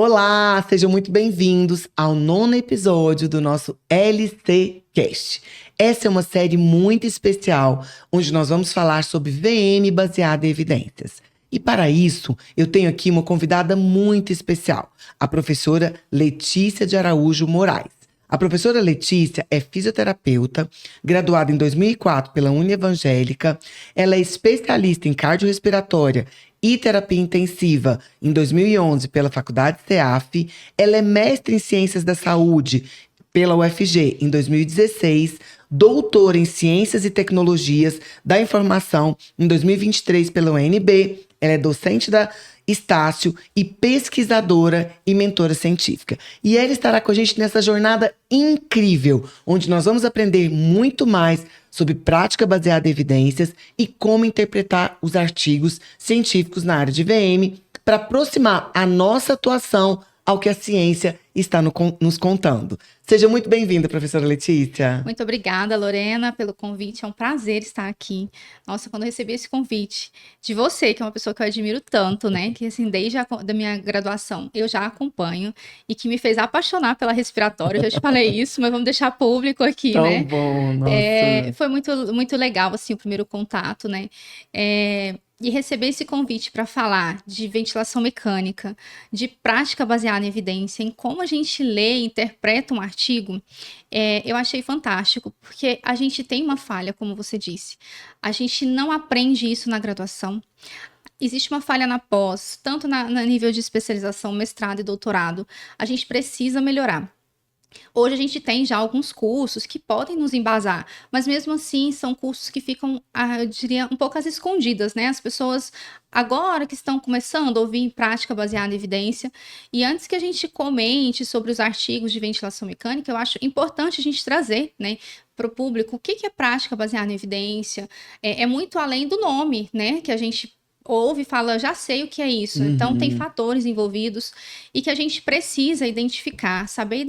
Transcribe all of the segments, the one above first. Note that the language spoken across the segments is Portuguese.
Olá, sejam muito bem-vindos ao 9º episódio do nosso LC Cast. Essa é uma série muito especial, onde nós vamos falar sobre VM baseada em evidências. E para isso, eu tenho aqui uma convidada muito especial, a professora Letícia de Araújo Moraes. A professora Letícia é fisioterapeuta, graduada em 2004 pela Unievangélica. Ela é especialista em cardiorrespiratória e terapia intensiva em 2011 pela Faculdade CEAF. Ela é mestre em Ciências da Saúde pela UFG em 2016, doutora em Ciências e Tecnologias da Informação em 2023 pela UNB. Ela é docente da Estácio e pesquisadora e mentora científica. E ela estará com a gente nessa jornada incrível, onde nós vamos aprender muito mais sobre prática baseada em evidências e como interpretar os artigos científicos na área de VM para aproximar a nossa atuação ao que a ciência está nos contando. Seja muito bem-vinda, professora Letícia. Muito obrigada, Lorena, pelo convite. É um prazer estar aqui. Nossa, quando eu recebi esse convite de você, que é uma pessoa que eu admiro tanto, né? Que, assim, desde da minha graduação, eu já acompanho e que me fez apaixonar pela respiratória. Eu já te falei isso, mas vamos deixar público aqui, Tão né? bom, nossa. Foi muito, muito legal, assim, o primeiro contato, né? E receber esse convite para falar de ventilação mecânica, de prática baseada em evidência, em como a gente lê e interpreta um artigo, eu achei fantástico, porque a gente tem uma falha, como você disse. A gente não aprende isso na graduação. Existe uma falha na pós, tanto no nível de especialização, mestrado e doutorado. A gente precisa melhorar. Hoje a gente tem já alguns cursos que podem nos embasar, mas mesmo assim são cursos que ficam, eu diria, um pouco às escondidas, né? As pessoas agora que estão começando a ouvir prática baseada em evidência, e antes que a gente comente sobre os artigos de ventilação mecânica, eu acho importante a gente trazer, né, para o público o que é prática baseada em evidência. É muito além do nome, né, que a gente ouve e fala, já sei o que é isso. Então, tem fatores envolvidos e que a gente precisa identificar, saber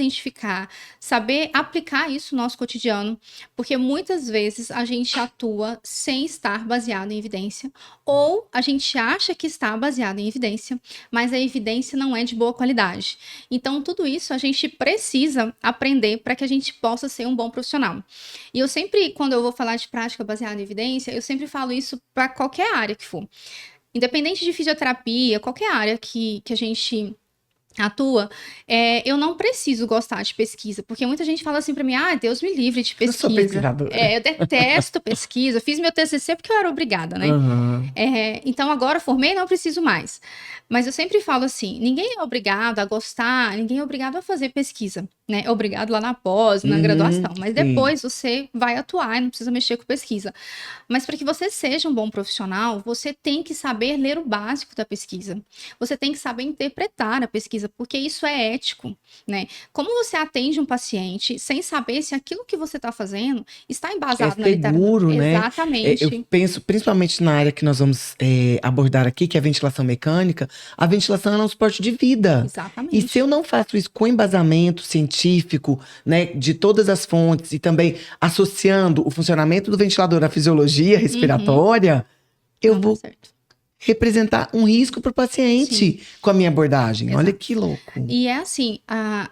aplicar isso no nosso cotidiano, porque muitas vezes a gente atua sem estar baseado em evidência, ou a gente acha que está baseado em evidência, mas a evidência não é de boa qualidade. Então, tudo isso a gente precisa aprender para que a gente possa ser um bom profissional. E eu sempre, quando eu vou falar de prática baseada em evidência, eu sempre falo isso para qualquer área que for. Independente de fisioterapia, qualquer área que a gente atua, eu não preciso gostar de pesquisa, porque muita gente fala assim pra mim, Deus me livre de pesquisa. Eu sou pesquisadora. Eu detesto pesquisa, fiz meu TCC porque eu era obrigada, né? Então agora formei, não preciso mais. Mas eu sempre falo assim, ninguém é obrigado a gostar, ninguém é obrigado a fazer pesquisa, né? É obrigado lá na pós, na graduação, mas depois você vai atuar e não precisa mexer com pesquisa. Mas para que você seja um bom profissional, você tem que saber ler o básico da pesquisa. Você tem que saber interpretar a pesquisa, porque isso é ético, né? Como você atende um paciente sem saber se aquilo que você está fazendo está embasado na literatura? Seguro, né? Exatamente. Eu penso, principalmente na área que nós vamos abordar aqui, que é a ventilação mecânica, a ventilação é um suporte de vida. Exatamente. E se eu não faço isso com embasamento científico, né, de todas as fontes, e também associando o funcionamento do ventilador à fisiologia respiratória, eu Não vou dá certo. representar um risco para o paciente com a minha abordagem. Exato. Olha que louco. E é assim,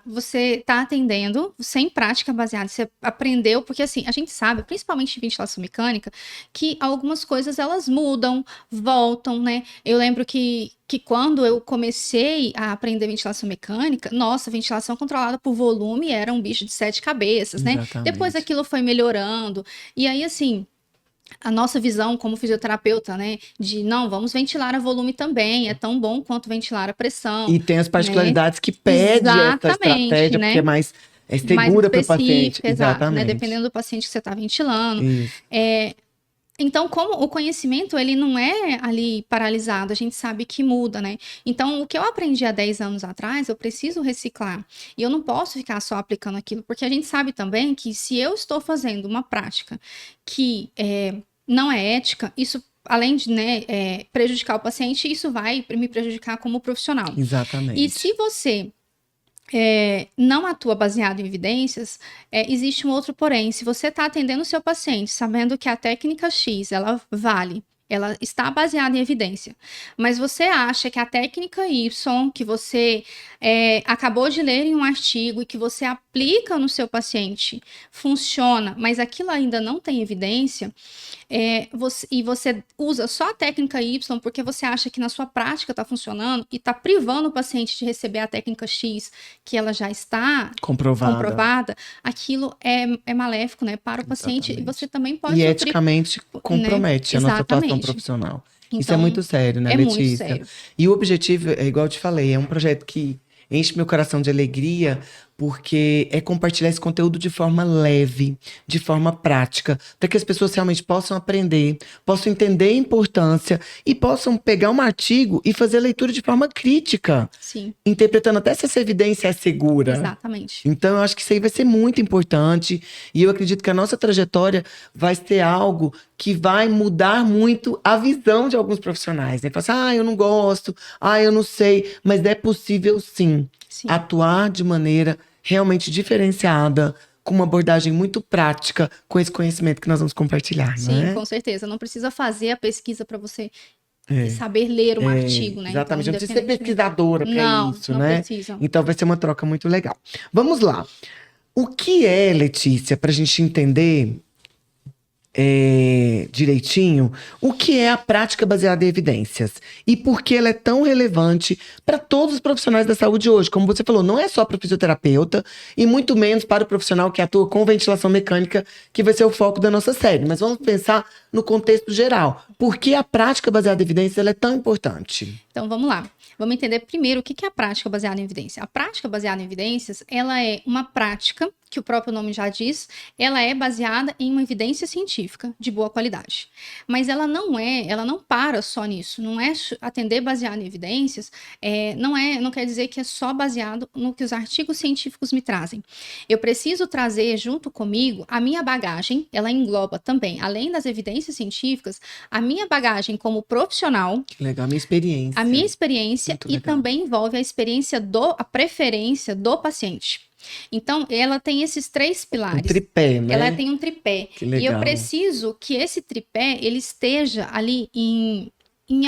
você está atendendo sem prática baseada, você aprendeu, porque assim, a gente sabe, principalmente em ventilação mecânica, que algumas coisas elas mudam, voltam, né? Eu lembro que quando eu comecei a aprender ventilação mecânica, nossa, ventilação controlada por volume era um bicho de 7 cabeças, né? Exatamente. Depois aquilo foi melhorando, e aí assim, a nossa visão como fisioterapeuta, né, de não, vamos ventilar a volume também, é tão bom quanto ventilar a pressão. E tem as particularidades que pede essa estratégia, né? porque é mais mais segura para o paciente. específica, exato, né? Exatamente. Dependendo do paciente que você está ventilando. Isso. Então, como o conhecimento, ele não é ali paralisado, a gente sabe que muda, né? Então, o que eu aprendi há 10 anos atrás, eu preciso reciclar. E eu não posso ficar só aplicando aquilo, porque a gente sabe também que se eu estou fazendo uma prática que não é ética, isso, além de prejudicar o paciente, isso vai me prejudicar como profissional. Exatamente. E se você não atua baseado em evidências, existe um outro porém. Se você está atendendo o seu paciente sabendo que a técnica X, ela vale ela está baseada em evidência. Mas você acha que a técnica Y, que você acabou de ler em um artigo e que você aplica no seu paciente, funciona, mas aquilo ainda não tem evidência, e você usa só a técnica Y porque você acha que na sua prática está funcionando e está privando o paciente de receber a técnica X, que ela já está comprovada, aquilo é maléfico, né, para o paciente. E você também pode E eticamente compromete, né, a nossa atuação profissional. Então, isso é muito sério, né, Letícia? Muito sério. E o objetivo, é igual eu te falei, é um projeto que enche meu coração de alegria, porque é compartilhar esse conteúdo de forma leve, de forma prática, para que as pessoas realmente possam aprender, possam entender a importância e possam pegar um artigo e fazer a leitura de forma crítica. Sim. Interpretando até se essa evidência é segura. Exatamente. Então, eu acho que isso aí vai ser muito importante e eu acredito que a nossa trajetória vai ser algo que vai mudar muito a visão de alguns profissionais, né? Falar assim, eu não gosto, eu não sei, mas é possível sim. Atuar de maneira realmente diferenciada, com uma abordagem muito prática, com esse conhecimento que nós vamos compartilhar, Sim, né? Com certeza. Não precisa fazer a pesquisa para você saber ler um artigo, né? Exatamente, então, não precisa ser pesquisadora para isso, não né? Precisa. Então vai ser uma troca muito legal. Vamos lá. O que é, Letícia, para a gente entender direitinho, o que é a prática baseada em evidências e por que ela é tão relevante para todos os profissionais da saúde hoje? Como você falou, não é só para o fisioterapeuta e muito menos para o profissional que atua com ventilação mecânica, que vai ser o foco da nossa série. Mas vamos pensar no contexto geral. Por que a prática baseada em evidências ela é tão importante? Então, vamos lá. Vamos entender primeiro o que é a prática baseada em evidência. A prática baseada em evidências, ela é uma prática, que o próprio nome já diz, ela é baseada em uma evidência científica de boa qualidade. Mas ela não para só nisso. Não é atender baseado em evidências, não quer dizer que é só baseado no que os artigos científicos me trazem. Eu preciso trazer junto comigo a minha bagagem, ela engloba também, além das evidências científicas, a minha bagagem como profissional. Que legal, a minha experiência. A minha experiência e também envolve a preferência do paciente. Então, ela tem esses 3 pilares. Um tripé, né? Ela tem um tripé. Que legal. E eu preciso que esse tripé, ele esteja ali em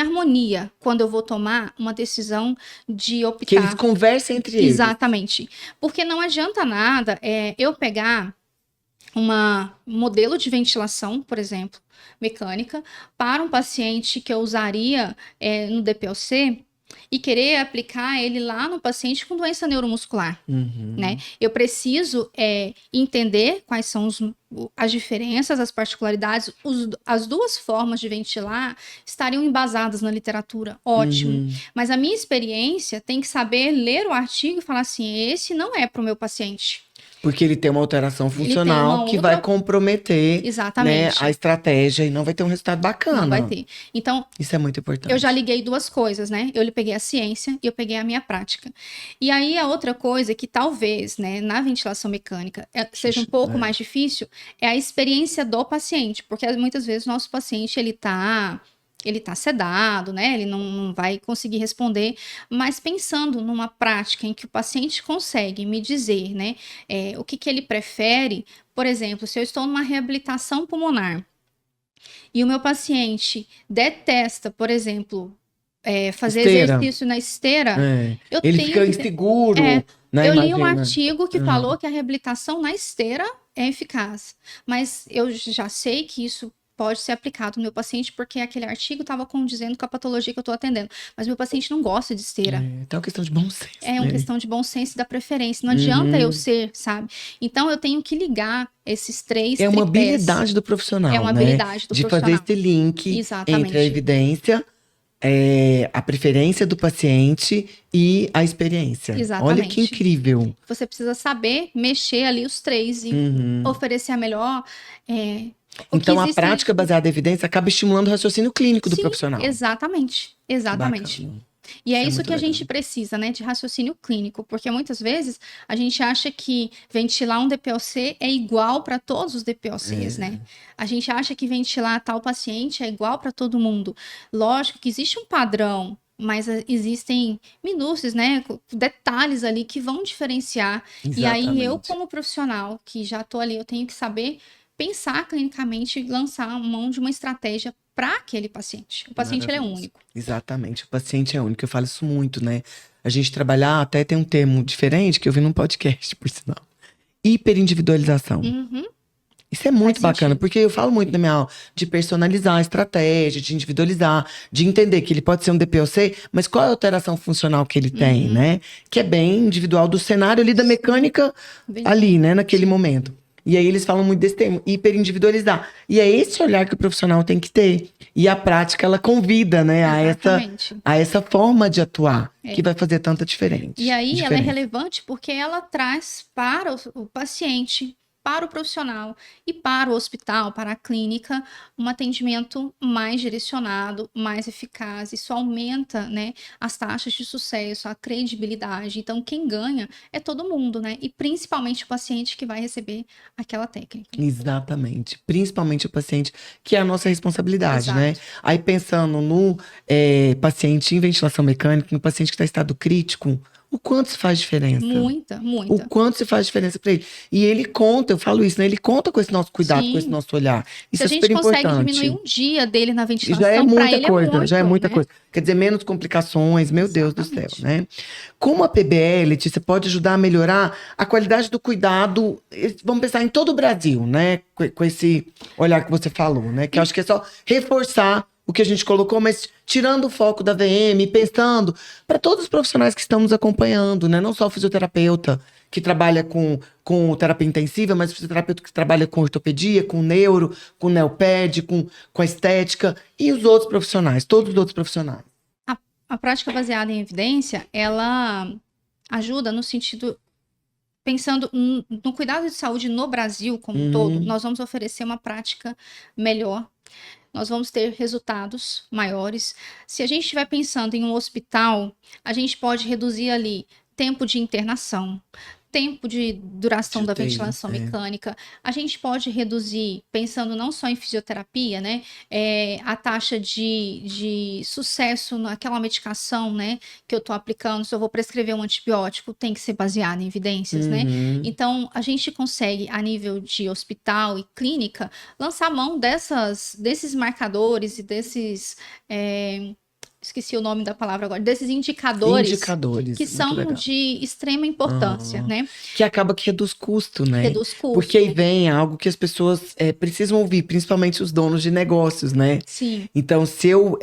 harmonia quando eu vou tomar uma decisão de optar. Que eles conversem entre eles. Exatamente. Porque não adianta nada eu pegar um modelo de ventilação, por exemplo, mecânica, para um paciente que eu usaria no DPOC e querer aplicar ele lá no paciente com doença neuromuscular, né? Eu preciso entender quais são as diferenças, as particularidades, as 2 formas de ventilar estariam embasadas na literatura, ótimo. Mas a minha experiência tem que saber ler o artigo e falar assim, esse não é para o meu paciente. Porque ele tem uma alteração funcional que vai comprometer, né, a estratégia e não vai ter um resultado bacana. Não vai ter. Então, isso é muito importante. Eu já liguei 2 coisas, né? Eu peguei a ciência e eu peguei a minha prática. E aí, a outra coisa que talvez, né, na ventilação mecânica seja um pouco mais difícil é a experiência do paciente. Porque muitas vezes o nosso paciente, ele tá sedado, né? Ele não vai conseguir responder, mas pensando numa prática em que o paciente consegue me dizer, né, o que ele prefere, por exemplo, se eu estou numa reabilitação pulmonar e o meu paciente detesta, por exemplo, fazer exercício na esteira, ele fica inseguro. Eu li um artigo que falou que a reabilitação na esteira é eficaz, mas eu já sei que isso pode ser aplicado no meu paciente, porque aquele artigo estava condizendo com a patologia que eu estou atendendo. Mas meu paciente não gosta de esteira. Então é uma questão de bom senso. É uma questão de bom senso e da preferência. Não adianta eu ser, sabe? Então eu tenho que ligar esses 3 tripés. É uma habilidade do profissional, É uma habilidade do profissional. De fazer esse link entre a evidência, a preferência do paciente e a experiência. Exatamente. Olha que incrível. Você precisa saber mexer ali os 3 e oferecer a melhor... Então, a prática baseada em evidência acaba estimulando o raciocínio clínico do profissional. Exatamente. Bacana. E é isso que a gente precisa, né, de raciocínio clínico, porque muitas vezes a gente acha que ventilar um DPOC é igual para todos os DPOCs, né? A gente acha que ventilar tal paciente é igual para todo mundo. Lógico que existe um padrão, mas existem minúcias, né, detalhes ali que vão diferenciar. Exatamente. E aí eu, como profissional que já estou ali, eu tenho que saber pensar clinicamente e lançar mão de uma estratégia para aquele paciente. O paciente ele é Maravilhoso. único. Exatamente, o paciente é único. Eu falo isso muito, né? A gente trabalhar, até tem um termo diferente que eu vi num podcast, por sinal. Hiperindividualização. Uhum. Isso é muito Faz bacana, sentido. porque eu falo muito na minha aula de personalizar a estratégia, de individualizar, de entender que ele pode ser um DPOC, mas qual é a alteração funcional que ele tem, né? Que é bem individual do cenário ali, da mecânica Bem- ali, né? Naquele momento. E aí eles falam muito desse termo, hiperindividualizar. E é esse olhar que o profissional tem que ter. E a prática, ela convida, né, Exatamente. a essa forma de atuar, É. que vai fazer tanta diferença. E aí ela é relevante porque ela traz para o paciente, para o profissional e para o hospital, para a clínica, um atendimento mais direcionado, mais eficaz. Isso aumenta, né, as taxas de sucesso, a credibilidade. Então, quem ganha é todo mundo, né? E principalmente o paciente que vai receber aquela técnica. Exatamente. Principalmente o paciente, que é a nossa responsabilidade, Exato. né? Aí pensando no paciente em ventilação mecânica, no paciente que está em estado crítico, o quanto isso faz diferença? Muita, O muita. quanto se faz diferença para ele. E ele conta, eu falo isso, né? Ele conta com esse nosso cuidado, com esse Sim. nosso olhar. Isso Se a é gente super consegue importante. diminuir um dia dele na E já é ventilação, para muita ele coisa, é muito, já é muita né? coisa. Quer dizer, menos complicações, meu Deus do céu, Exatamente. né? Como a PBL, Letícia, pode ajudar a melhorar a qualidade do cuidado, vamos pensar em todo o Brasil, né? Com esse olhar que você falou, né? Que eu acho que é só reforçar o que a gente colocou, mas tirando o foco da VM, pensando para todos os profissionais que estão nos acompanhando, né? Não só o fisioterapeuta que trabalha com terapia intensiva, mas o fisioterapeuta que trabalha com ortopedia, com neuro, com neoped, com a estética e os outros profissionais, todos os outros profissionais. A prática baseada em evidência, ela ajuda no sentido, pensando no cuidado de saúde no Brasil como um todo, nós vamos oferecer uma prática melhor, nós vamos ter resultados maiores. Se a gente estiver pensando em um hospital, a gente pode reduzir ali tempo de internação, tempo de duração da UTI, ventilação mecânica. A gente pode reduzir, pensando não só em fisioterapia, né? A taxa de sucesso naquela medicação, né? Que eu estou aplicando. Se eu vou prescrever um antibiótico, tem que ser baseado em evidências, né? Então, a gente consegue, a nível de hospital e clínica, lançar mão desses marcadores e desses... esqueci o nome da palavra agora, desses indicadores que Muito são legal. de extrema importância, né? Que acaba que reduz custo, né? Reduz custo. Porque aí vem algo que as pessoas precisam ouvir, principalmente os donos de negócios, né? Sim. Então, se eu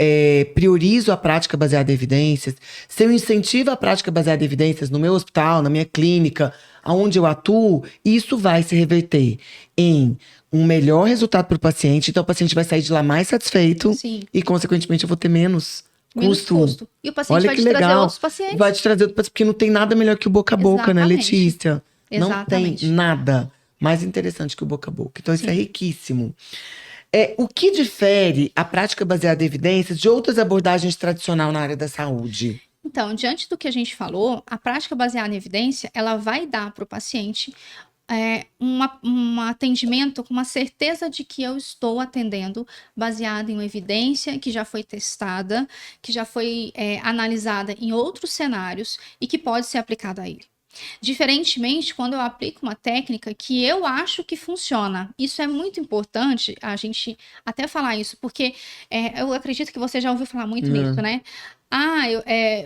priorizo a prática baseada em evidências, se eu incentivo a prática baseada em evidências no meu hospital, na minha clínica, aonde eu atuo, isso vai se reverter em um melhor resultado para o paciente. Então, o paciente vai sair de lá mais satisfeito. Sim. E, consequentemente, eu vou ter menos Menos custo. E o paciente Olha vai que te trazer legal. outros pacientes. Vai te trazer outro paciente, porque não tem nada melhor que o boca a boca, né, Exatamente. Letícia? Não Exatamente. tem nada mais interessante que o boca a boca. Então, isso Sim. é riquíssimo. O que difere a prática baseada em evidências de outras abordagens tradicionais na área da saúde? Então, diante do que a gente falou, a prática baseada em evidência, ela vai dar para o paciente um atendimento com uma certeza de que eu estou atendendo baseado em uma evidência que já foi testada, que já foi analisada em outros cenários e que pode ser aplicada a ele. Diferentemente, quando eu aplico uma técnica que eu acho que funciona, isso é muito importante a gente até falar isso, porque eu acredito que você já ouviu falar muito nisso, né?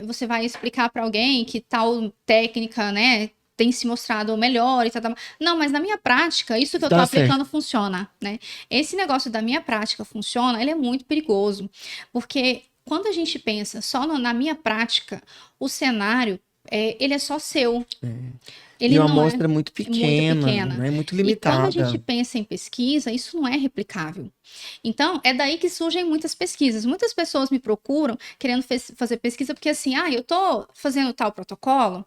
Você vai explicar para alguém que tal técnica, né, tem se mostrado melhor e tal. Não, mas na minha prática, isso que eu tô aplicando funciona, né? Esse negócio da minha prática funciona, ele é muito perigoso, porque quando a gente pensa só na minha prática, o cenário ele é só seu. Ele e uma não amostra muito pequena, né? Muito limitada. E quando a gente pensa em pesquisa, isso não é replicável. Então, é daí que surgem muitas pesquisas. Muitas pessoas me procuram querendo fazer pesquisa porque assim, eu tô fazendo tal protocolo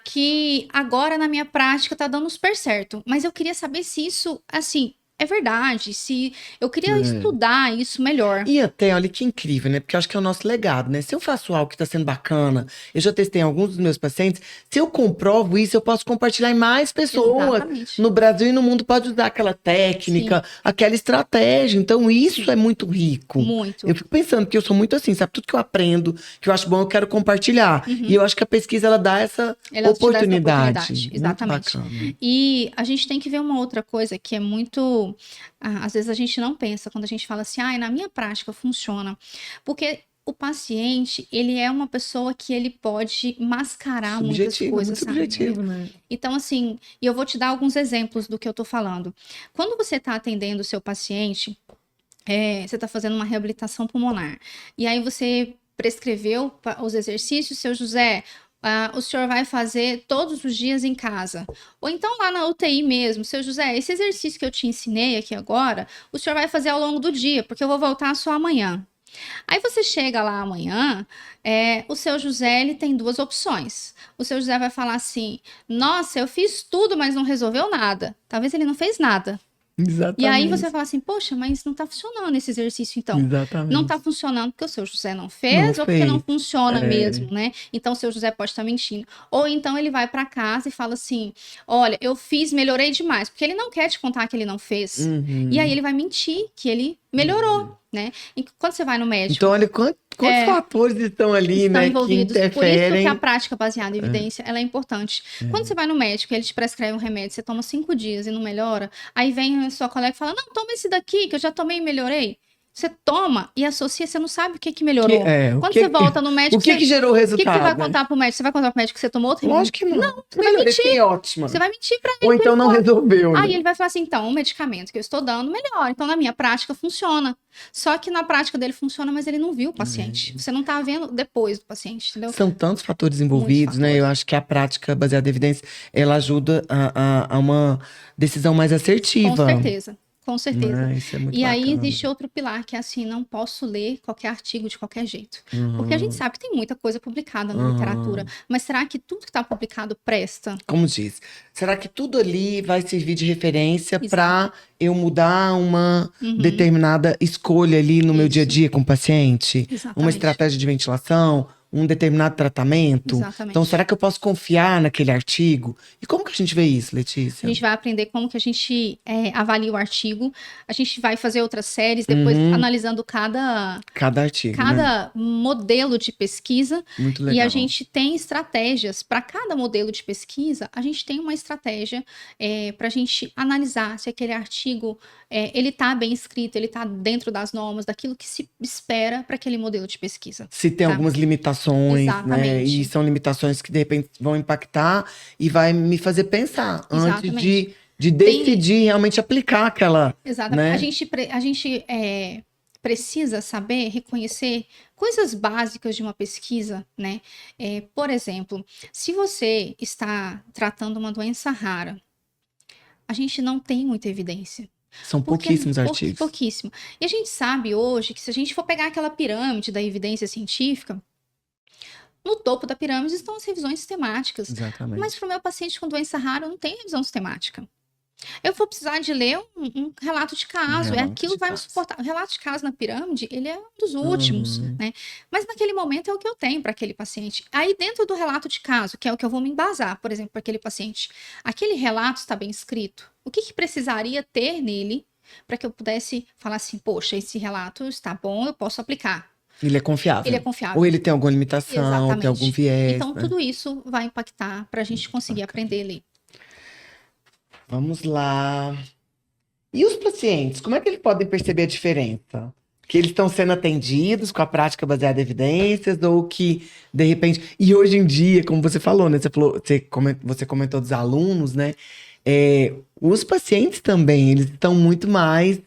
que agora na minha prática tá dando super certo. Mas eu queria saber se isso, assim, é verdade, se eu queria estudar isso melhor. E até, olha que incrível, né? Porque eu acho que é o nosso legado, né? Se eu faço algo que tá sendo bacana, eu já testei em alguns dos meus pacientes, se eu comprovo isso, eu posso compartilhar em mais pessoas. Exatamente. No Brasil e no mundo pode usar aquela técnica, aquela estratégia. Então, isso é muito rico. Muito. Eu fico pensando que eu sou muito assim, sabe? Tudo que eu aprendo, que eu acho bom, eu quero compartilhar. E eu acho que a pesquisa, ela dá essa oportunidade. Exatamente. Muito bacana. E a gente tem que ver uma outra coisa que é muito às vezes a gente não pensa quando a gente fala assim, na minha prática funciona. Porque o paciente, ele é uma pessoa que ele pode mascarar muitas coisas, muito subjetivo, né? Então, assim, e eu vou te dar alguns exemplos do que eu tô falando. Quando você está atendendo o seu paciente, você está fazendo uma reabilitação pulmonar, e aí você prescreveu os exercícios, seu José, o senhor vai fazer todos os dias em casa. Ou então lá na UTI mesmo, seu José, esse exercício que eu te ensinei aqui agora, o senhor vai fazer ao longo do dia, porque eu vou voltar só amanhã. Aí você chega lá amanhã, o seu José, ele tem duas opções. O seu José vai falar assim, nossa, eu fiz tudo, mas não resolveu nada. Talvez ele não fez nada. Exatamente. E aí você vai falar assim, poxa, mas não tá funcionando esse exercício então. Exatamente. Não tá funcionando porque o seu José não fez ou porque não funciona mesmo, né? Então o seu José pode estar mentindo. Ou então ele vai para casa e fala assim, olha, eu fiz, melhorei demais. Porque ele não quer te contar que ele não fez. E aí ele vai mentir que ele melhorou, né? E quando você vai no médico... Então olha quantos fatores estão ali, né, envolvidos. que interferem. Por isso que a prática baseada em evidência, ela é importante. Quando você vai no médico, ele te prescreve um remédio, você toma 5 dias e não melhora, aí vem a sua colega e fala, não, toma esse daqui, que eu já tomei e melhorei. Você toma e associa, você não sabe o que melhorou. Quando você volta no médico... O que gerou o resultado? O que você vai contar pro médico? Você vai contar pro médico que você tomou outro remédio? Lógico que não. Não, você vai mentir. Ótima. Você vai mentir pra ele. Ou então não resolveu, né? Aí ele vai falar assim, então, o medicamento que eu estou dando melhora. Então, na minha prática, funciona. Só que na prática dele funciona, mas ele não viu o paciente. Você não tá vendo depois do paciente, entendeu? São tantos fatores envolvidos, né? Eu acho que a prática baseada em evidência, ela ajuda a uma decisão mais assertiva. Com certeza. Com certeza. Isso é muito e bacana. aí existe outro pilar, que é assim, não posso ler qualquer artigo de qualquer jeito. Porque a gente sabe que tem muita coisa publicada na literatura, mas será que tudo que está publicado presta? Como diz, será que tudo ali vai servir de referência para eu mudar uma determinada escolha ali no meu dia a dia com o paciente? Exatamente. Uma estratégia de ventilação? Um determinado tratamento? Exatamente. Então, será que eu posso confiar naquele artigo? E como que a gente vê isso, Letícia? A gente vai aprender como que a gente avalia o artigo. A gente vai fazer outras séries, depois analisando cada artigo, cada modelo de pesquisa. Muito legal. E a gente tem estratégias. Para cada modelo de pesquisa, a gente tem uma estratégia para a gente analisar se aquele artigo ele está bem escrito, ele está dentro das normas, daquilo que se espera para aquele modelo de pesquisa. Se tem algumas limitações, né? E são limitações que de repente vão impactar e vai me fazer pensar antes de decidir realmente aplicar aquela. Exatamente. Né? A gente precisa saber reconhecer coisas básicas de uma pesquisa, né? Por exemplo, se você está tratando uma doença rara, a gente não tem muita evidência. São pouquíssimos artigos. Pouquíssimo. E a gente sabe hoje que se a gente for pegar aquela pirâmide da evidência científica, no topo da pirâmide estão as revisões sistemáticas. Exatamente. Mas para o meu paciente com doença rara, não tem revisão sistemática. Eu vou precisar de ler um relato de caso, aquilo vai me suportar. O relato de caso na pirâmide, ele é um dos últimos, né? Mas naquele momento é o que eu tenho para aquele paciente. Aí dentro do relato de caso, que é o que eu vou me embasar, por exemplo, para aquele paciente, aquele relato está bem escrito? O que precisaria ter nele para que eu pudesse falar assim, poxa, esse relato está bom, eu posso aplicar. Ele é confiável. Ele é confiável. Ou ele tem alguma limitação, tem algum viés. Então, tudo isso vai impactar para a gente conseguir aprender a ler. Vamos lá. E os pacientes, como é que eles podem perceber a diferença? Que eles estão sendo atendidos com a prática baseada em evidências ou que, de repente... E hoje em dia, como você falou, né? Você comentou dos alunos, né? Os pacientes também, eles estão muito mais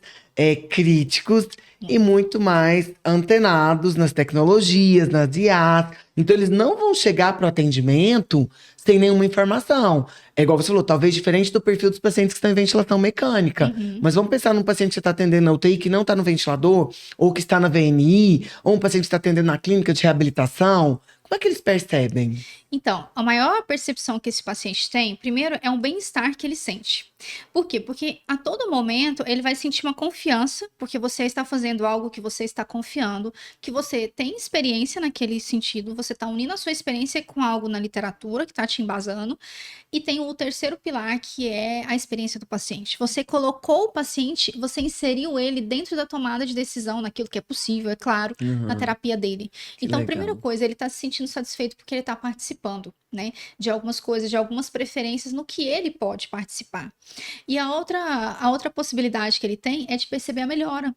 críticos e muito mais antenados nas tecnologias, nas IAs. Então, eles não vão chegar para o atendimento sem nenhuma informação. É igual você falou, talvez diferente do perfil dos pacientes que estão em ventilação mecânica. Mas vamos pensar num paciente que está atendendo na UTI que não está no ventilador, ou que está na VNI, ou um paciente que está atendendo na clínica de reabilitação. Como é que eles percebem? Então, a maior percepção que esse paciente tem, primeiro, é um bem-estar que ele sente. Por quê? Porque a todo momento ele vai sentir uma confiança, porque você está fazendo algo que você está confiando, que você tem experiência naquele sentido, você está unindo a sua experiência com algo na literatura que está te embasando, e tem o terceiro pilar, que é a experiência do paciente. Você colocou o paciente, você inseriu ele dentro da tomada de decisão, naquilo que é possível, é claro, na terapia dele. Então, a primeira coisa, ele está se sentindo sentindo satisfeito porque ele está participando, né? De algumas coisas, de algumas preferências no que ele pode participar. E a outra possibilidade que ele tem é de perceber a melhora.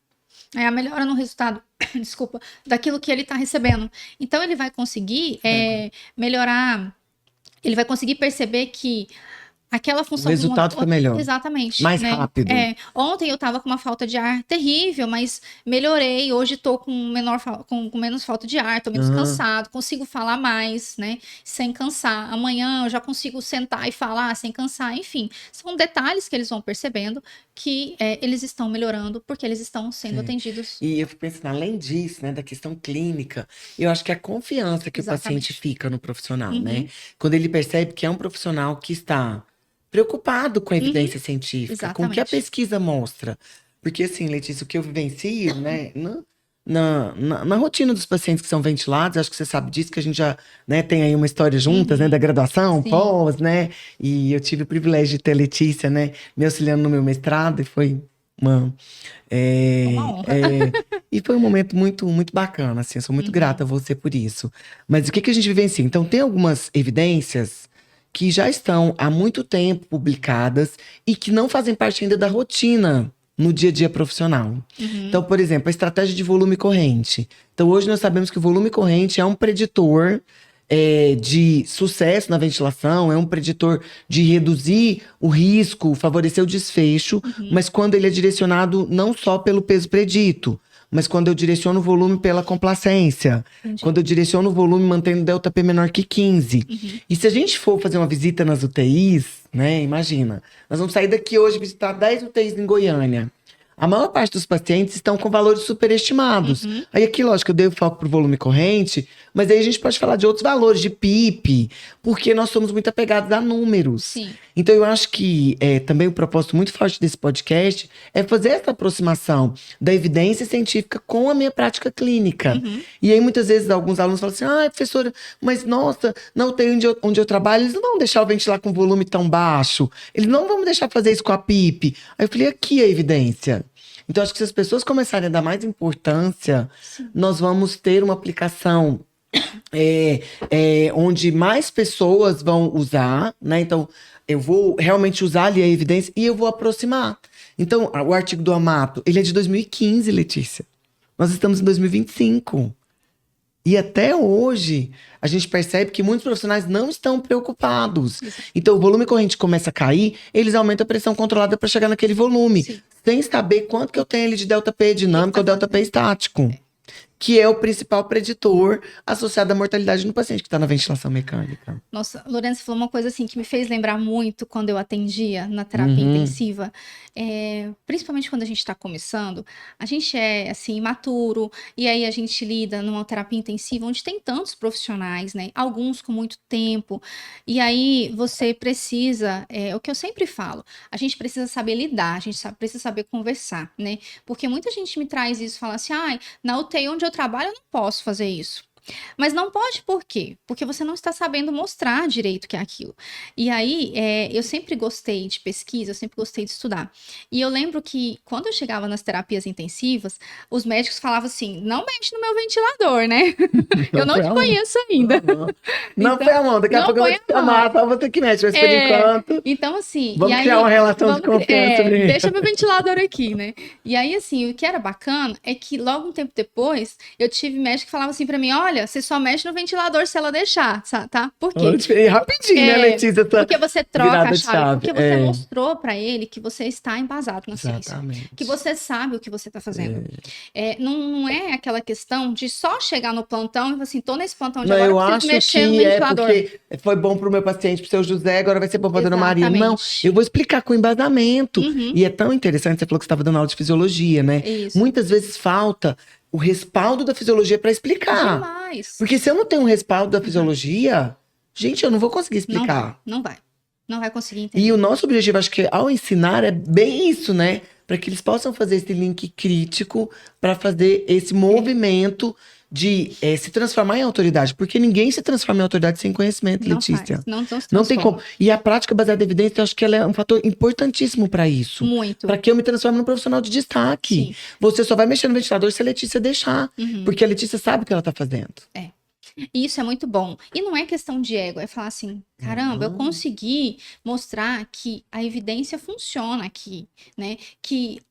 É a melhora no resultado, desculpa, daquilo que ele está recebendo. Então, ele vai conseguir melhorar, ele vai conseguir perceber que aquela função... O resultado foi melhor. Exatamente. Mais né? rápido. Ontem eu estava com uma falta de ar terrível, mas melhorei. Hoje estou com menos falta de ar, estou menos cansado, consigo falar mais, né? Sem cansar. Amanhã eu já consigo sentar e falar sem cansar. Enfim, são detalhes que eles vão percebendo que eles estão melhorando porque eles estão sendo atendidos. E eu fico pensando, além disso, né, da questão clínica, eu acho que a confiança que o paciente fica no profissional, né? Quando ele percebe que é um profissional que está preocupado com a evidência científica, com o que a pesquisa mostra. Porque, assim, Letícia, o que eu vivencio, né, na rotina dos pacientes que são ventilados, acho que você sabe disso, que a gente já, né, tem aí uma história juntas, né, da graduação, pós, né, e eu tive o privilégio de ter a Letícia, né, me auxiliando no meu mestrado, e foi uma honra. E foi um momento muito, muito bacana, assim, eu sou muito grata a você por isso. Mas o que a gente vivencia? Então, tem algumas evidências que já estão há muito tempo publicadas e que não fazem parte ainda da rotina no dia a dia profissional. Então, por exemplo, a estratégia de volume corrente. Então, hoje nós sabemos que o volume corrente é um preditor de sucesso na ventilação, é um preditor de reduzir o risco, favorecer o desfecho, mas quando ele é direcionado não só pelo peso predito, mas quando eu direciono o volume pela complacência. Quando eu direciono o volume mantendo delta P menor que 15. E se a gente for fazer uma visita nas UTIs, né, imagina, nós vamos sair daqui hoje visitar 10 UTIs em Goiânia. A maior parte dos pacientes estão com valores superestimados. Aí aqui, lógico, eu dei o foco pro volume corrente, mas aí a gente pode falar de outros valores, de PIP, porque nós somos muito apegados a números. Sim. Então, eu acho que também o propósito muito forte desse podcast é fazer essa aproximação da evidência científica com a minha prática clínica. E aí, muitas vezes, alguns alunos falam assim, professora, mas nossa, na UTI onde eu trabalho, eles não vão deixar eu ventilar com volume tão baixo. Eles não vão me deixar fazer isso com a PIP. Aí eu falei, aqui é a evidência. Então, acho que se as pessoas começarem a dar mais importância, nós vamos ter uma aplicação onde mais pessoas vão usar, né? Então, eu vou realmente usar ali a evidência e eu vou aproximar. Então, o artigo do Amato, ele é de 2015, Letícia. Nós estamos em 2025. E até hoje, a gente percebe que muitos profissionais não estão preocupados. Então, o volume corrente começa a cair, eles aumentam a pressão controlada para chegar naquele volume, sem saber quanto que eu tenho ali de delta P dinâmico ou delta P estático. Que é o principal preditor associado à mortalidade no paciente que está na ventilação mecânica. Nossa, Lourenço falou uma coisa assim que me fez lembrar muito quando eu atendia na terapia intensiva. Principalmente quando a gente está começando, a gente é assim, imaturo, e aí a gente lida numa terapia intensiva onde tem tantos profissionais, né? Alguns com muito tempo. E aí você precisa, o que eu sempre falo, a gente precisa saber lidar, a gente precisa saber conversar, né? Porque muita gente me traz isso, fala assim, na UTI onde eu trabalho, eu não posso fazer isso. Mas não pode por quê? Porque você não está sabendo mostrar direito o que é aquilo. E aí, eu sempre gostei de pesquisa, eu sempre gostei de estudar. E eu lembro que quando eu chegava nas terapias intensivas, os médicos falavam assim, não mexe no meu ventilador, né? Eu não te conheço ainda. Não foi a mão, daqui a pouco eu vou te chamar, só você que mexe, mas por enquanto... Então, assim... Vamos criar uma relação de confiança. Deixa meu ventilador aqui, né? E aí, assim, o que era bacana é que logo um tempo depois, eu tive médico que falava assim pra mim, olha, você só mexe no ventilador se ela deixar, tá? Por quê? Rapidinho, né, Letícia? Porque você troca a chave. Porque você É. mostrou pra ele que você está embasado na ciência. Exatamente. Que você sabe o que você tá fazendo. Não é aquela questão de só chegar no plantão e falar assim, tô nesse plantão de agora, eu preciso acho mexer no que ventilador. porque foi bom pro meu paciente, pro seu José, agora vai ser bom pra dona Maria. Exatamente. Não, eu vou explicar com embasamento. E é tão interessante, você falou que você estava dando aula de fisiologia, né? Isso. Muitas vezes falta o respaldo da fisiologia para explicar. Demais. Porque se eu não tenho um respaldo da fisiologia, gente, eu não vou conseguir explicar. Não vai. Não vai conseguir entender. E o nosso objetivo, acho que ao ensinar, é bem isso, né? Para que eles possam fazer esse link crítico, para fazer esse movimento de se transformar em autoridade. Porque ninguém se transforma em autoridade sem conhecimento, Letícia. Não tem como. E a prática baseada em evidência, eu acho que ela é um fator importantíssimo para isso. Muito. Para que eu me transforme num profissional de destaque. Sim. Você só vai mexer no ventilador se a Letícia deixar. Porque a Letícia sabe o que ela está fazendo. E isso é muito bom. E não é questão de ego, é falar assim, caramba, eu Uhum. consegui mostrar que a evidência funciona aqui, né? Que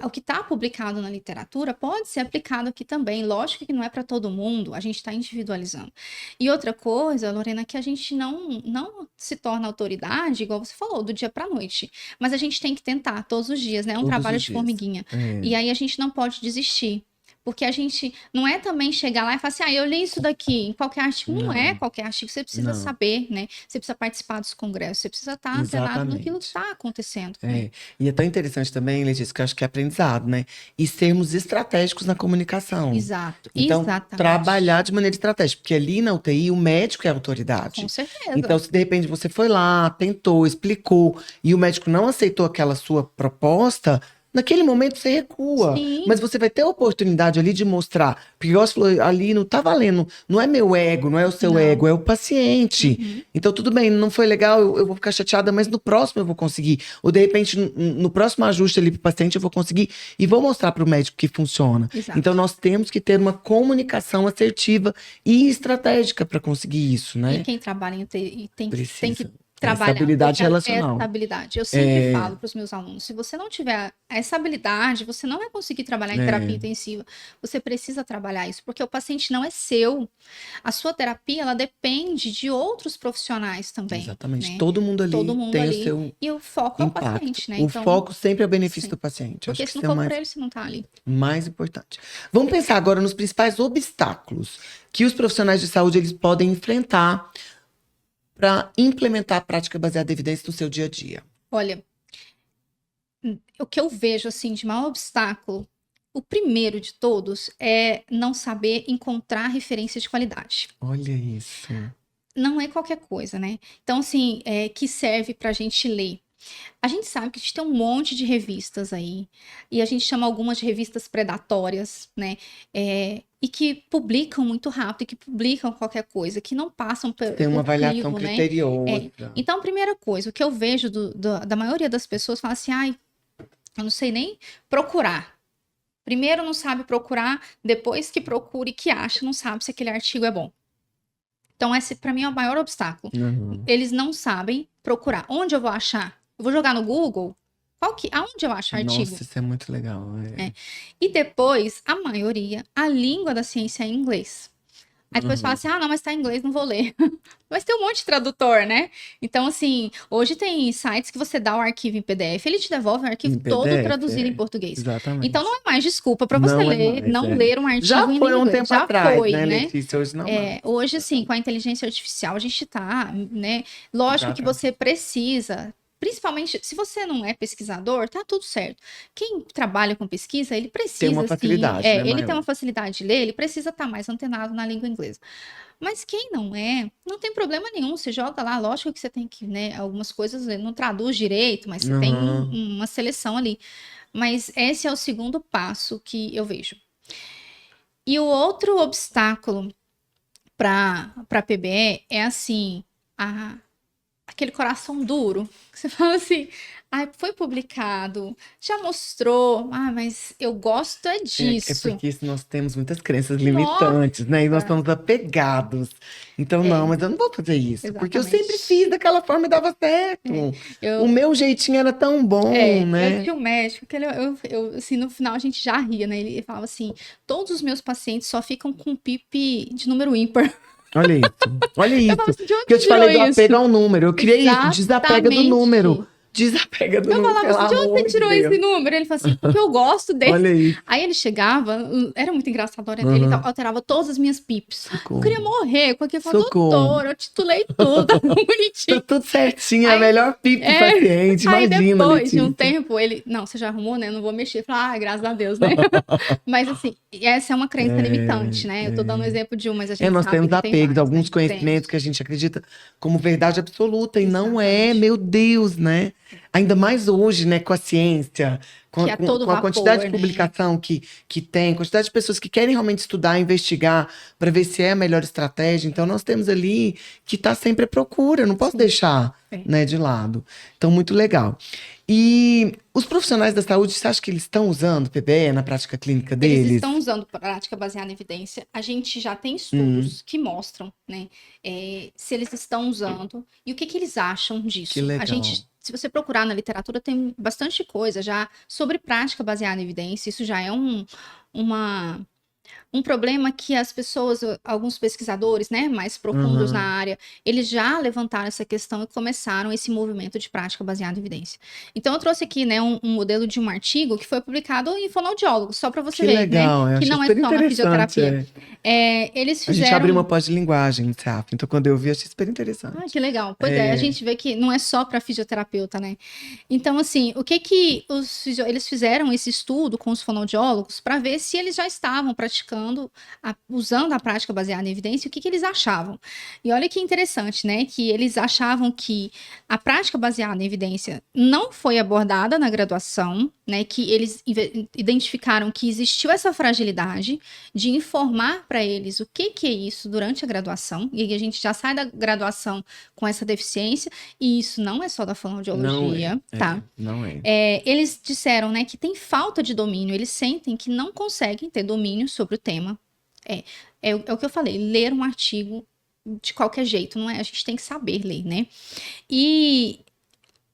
o que está publicado na literatura pode ser aplicado aqui também. Lógico que não é para todo mundo, a gente está individualizando. E outra coisa, Lorena, que a gente não se torna autoridade, igual você falou, do dia para a noite. Mas a gente tem que tentar todos os dias, né? É um Todos trabalho os de dias. formiguinha. É. E aí a gente não pode desistir. Porque a gente não é também chegar lá e falar assim, eu li isso daqui em qualquer artigo. Não é Não, qualquer artigo, você precisa não. saber, né? Você precisa participar dos congressos, você precisa estar antenado naquilo que Exatamente. está acontecendo, né? É. E é tão interessante também, Letícia, que eu acho que é aprendizado, né? E sermos estratégicos na comunicação. Exato, Então, exatamente. trabalhar de maneira estratégica, porque ali na UTI o médico é a Com autoridade. certeza. Então, se de repente você foi lá, tentou, explicou, e o médico não aceitou aquela sua proposta, naquele momento você recua. Sim, Mas você vai ter a oportunidade ali de mostrar. Porque, igual você falou, ali não tá valendo. Não é meu ego, não é o seu não. ego, é o paciente. Uhum, Então, tudo bem, não foi legal, eu vou ficar chateada, mas no próximo eu vou conseguir. Ou, de repente, no próximo ajuste ali pro paciente, eu vou conseguir. E vou mostrar pro médico que funciona. Então, exato. nós temos que ter uma comunicação assertiva e estratégica para conseguir isso, E né? quem trabalha em TI tem que Precisa. Essa trabalhar, habilidade porque essa relacional. habilidade, eu sempre falo para os meus alunos, se você não tiver essa habilidade, você não vai conseguir trabalhar em terapia É, intensiva. Você precisa trabalhar isso, porque o paciente não é seu. A sua terapia, ela depende de outros profissionais também, exatamente. né? Todo mundo Todo ali mundo tem o ali. seu E o foco é o impacto. paciente, né? O Então, foco sempre é o benefício sim. do paciente. Eu acho Porque que se não isso é o for por mais, ele, você não tá ali. mais importante. Vamos pensar agora nos principais obstáculos que os profissionais de saúde eles podem enfrentar para implementar a prática baseada em evidência no seu dia a dia. Olha, o que eu vejo assim de maior obstáculo, o primeiro de todos é não saber encontrar referência de qualidade. Olha isso. Não é qualquer coisa, né? Então, assim, que serve pra gente ler. A gente sabe que a gente tem um monte de revistas aí, e a gente chama algumas de revistas predatórias, né? E que publicam muito rápido, e que publicam qualquer coisa, que não passam Tem uma por avaliação crivo, né? criteriosa. Então, a primeira coisa, o que eu vejo da maioria das pessoas, fala assim, ai, eu não sei nem procurar. Primeiro não sabe procurar, depois que procura e que acha, não sabe se aquele artigo é bom. Então, esse para mim é o maior obstáculo. Uhum. Eles não sabem procurar. Onde eu vou achar? Eu vou jogar no Google? Aonde eu acho artigo? Nossa, isso é muito legal. É. E depois, a maioria, a língua da ciência é em inglês. Aí depois fala Uhum. assim, não, mas tá em inglês, não vou ler. Mas tem um monte de tradutor, né? Então, assim, hoje tem sites que você dá o arquivo em PDF, ele te devolve o arquivo Em todo PDF, traduzido em português. Então, exatamente. não é mais desculpa para você Não é ler, mais, não é. ler um Já artigo em foi língua há um inglesa. tempo Já atrás, foi, né, né? Letícia? Hoje não mais. Hoje, assim, com a inteligência artificial, a gente tá, né? Lógico que Exatamente. você precisa, principalmente, se você não é pesquisador, tá tudo certo. Quem trabalha com pesquisa, ele Tem uma precisa, sim, facilidade, né, ele tem maior. uma facilidade de ler, ele precisa estar mais antenado na língua inglesa. Mas quem não é, não tem problema nenhum. Você joga lá, lógico que você tem que, né? Algumas coisas não traduz direito, mas você tem Aham. uma seleção ali. Mas esse é o segundo passo que eu vejo. E o outro obstáculo para PBE é assim, aquele coração duro. Que você fala assim, foi publicado, já mostrou, mas eu gosto é É disso. porque nós temos muitas crenças Nossa! limitantes, né? E nós estamos apegados. Então, não, É, mas eu não vou fazer isso, porque eu sempre exatamente. fiz daquela forma e dava certo. É, O eu, meu jeitinho era tão bom, eu né? tinha um médico que assim, no final a gente já ria, né? Ele falava assim: todos os meus pacientes só ficam com PIP de número ímpar. Olha isso, olha Eu isso. falava assim: de onde Que eu você te tirou falei do apego isso? ao número. Eu criei isso, desapega do número. Exatamente. Desapega do Eu número, falava pelo assim, de onde amor você de tirou esse Deus. número? Ele falou assim, porque eu gosto desse. Olha isso. Aí ele chegava, era muito engraçado, ele Aham. alterava todas as minhas pips. Eu queria Socorro. morrer, com aquele falou, Socorro. doutor, eu titulei tudo, tá Tá bonitinho. tudo certinho, é a Aí, melhor pipa pro é, paciente. aí Imagina, depois de um Letícia. tempo, ele, não, você já arrumou, né? Eu não vou mexer. Eu falei, graças a Deus, né? Mas assim, essa é uma crença limitante, né? Eu tô dando um exemplo de um, mas a gente Nós sabe temos que tem apegos, vários, né? alguns conhecimentos Temos. que a gente acredita como verdade absoluta e não é, Exatamente. meu Deus, né? Ainda mais hoje, né, com a ciência, Que é todo com a quantidade de vapor, né? publicação que tem, quantidade de pessoas que querem realmente estudar, investigar, para ver se é a melhor estratégia. Então, nós temos ali que estar sempre à procura, não posso Sim. deixar, É. né, de lado. Então, muito legal. E os profissionais da saúde, você acha que eles estão usando o PBE na prática clínica Eles deles? estão usando prática baseada em evidência. A gente já tem estudos que mostram, né, se eles estão usando e o que eles acham disso. Que legal. A gente, se você procurar na literatura, tem bastante coisa já sobre prática baseada em evidência. Isso já é um problema que as pessoas, alguns pesquisadores, né, mais profundos na área, eles já levantaram essa questão e começaram esse movimento de prática baseada em evidência. Então, eu trouxe aqui, né, um modelo de um artigo que foi publicado em Fonoaudiólogos, só para você Que ver, legal, eu né, que achei não é super só na interessante. fisioterapia. Eles A gente fizeram... abriu uma pós de linguagem no CEAF, então quando eu vi, achei super interessante. Ah, que legal. Pois é, a gente vê que não é só para fisioterapeuta, né? Então, assim, o que eles fizeram esse estudo com os fonoaudiólogos para ver se eles já estavam praticando, usando a prática baseada em evidência, o que eles achavam. E olha que interessante, né? Que eles achavam que a prática baseada em evidência não foi abordada na graduação, né? Que eles identificaram que existiu essa fragilidade de informar para eles o que é isso durante a graduação, e a gente já sai da graduação com essa deficiência, e isso não é só da fonoaudiologia, tá? Não é. Eles disseram, né, que tem falta de domínio, eles sentem que não conseguem ter domínio sobre o tema. É o que eu falei, ler um artigo de qualquer jeito, não é? A gente tem que saber ler, né? E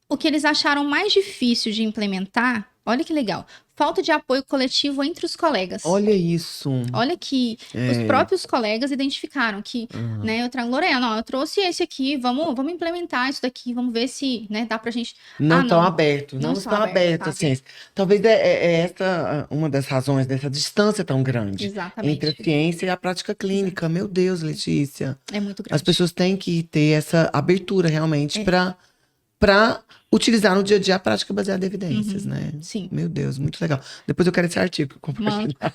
o que eles acharam mais difícil de implementar, olha que legal, falta de apoio coletivo entre os colegas. Olha isso. Olha que os próprios colegas identificaram que, né, eu trago, Lorena, eu trouxe esse aqui, vamos implementar isso daqui, vamos ver se, né, dá pra gente... Não estão abertos, não estão abertos, sabe? assim. Talvez essa uma das razões dessa distância tão grande entre a Exatamente. ciência e a prática clínica. Meu Deus, Letícia. É muito grande. As pessoas têm que ter essa abertura realmente para utilizar no dia a dia a prática baseada em evidências, né? Sim. Meu Deus, muito legal. Depois eu quero esse artigo compartilhar.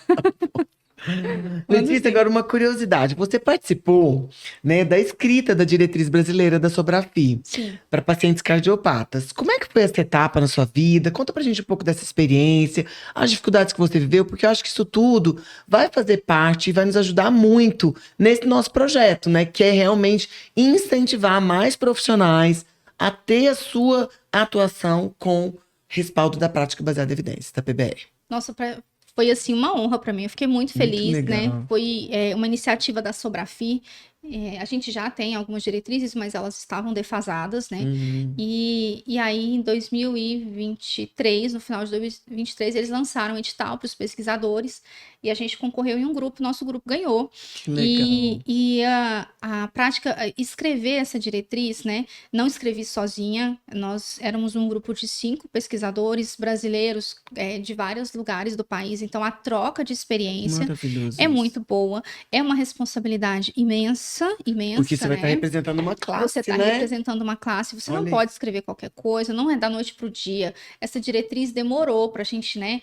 Mano. Letícia, agora uma curiosidade. Você participou, né, da escrita da diretriz brasileira da Sobrafi para pacientes cardiopatas. Como é que foi essa etapa na sua vida? Conta pra gente um pouco dessa experiência, as dificuldades que você viveu, porque eu acho que isso tudo vai fazer parte e vai nos ajudar muito nesse nosso projeto, né, que é realmente incentivar mais profissionais a ter a sua atuação com respaldo da prática baseada em evidências, da PBR. Nossa, foi assim uma honra para mim. Eu fiquei muito feliz, muito né? Foi uma iniciativa da Sobrafi. A gente já tem algumas diretrizes, mas elas estavam defasadas, né? E aí, em 2023, no final de 2023, eles lançaram um edital para os pesquisadores e a gente concorreu em um grupo, nosso grupo ganhou. Que legal. E a prática, escrever essa diretriz, né? Não escrevi sozinha, nós éramos um grupo de 5 pesquisadores brasileiros de vários lugares do país, então a troca de experiência é muito boa, é uma responsabilidade imensa. Porque você vai estar representando uma classe, Você está representando uma classe, você não pode escrever qualquer coisa, não é da noite para o dia. Essa diretriz demorou para a gente, né,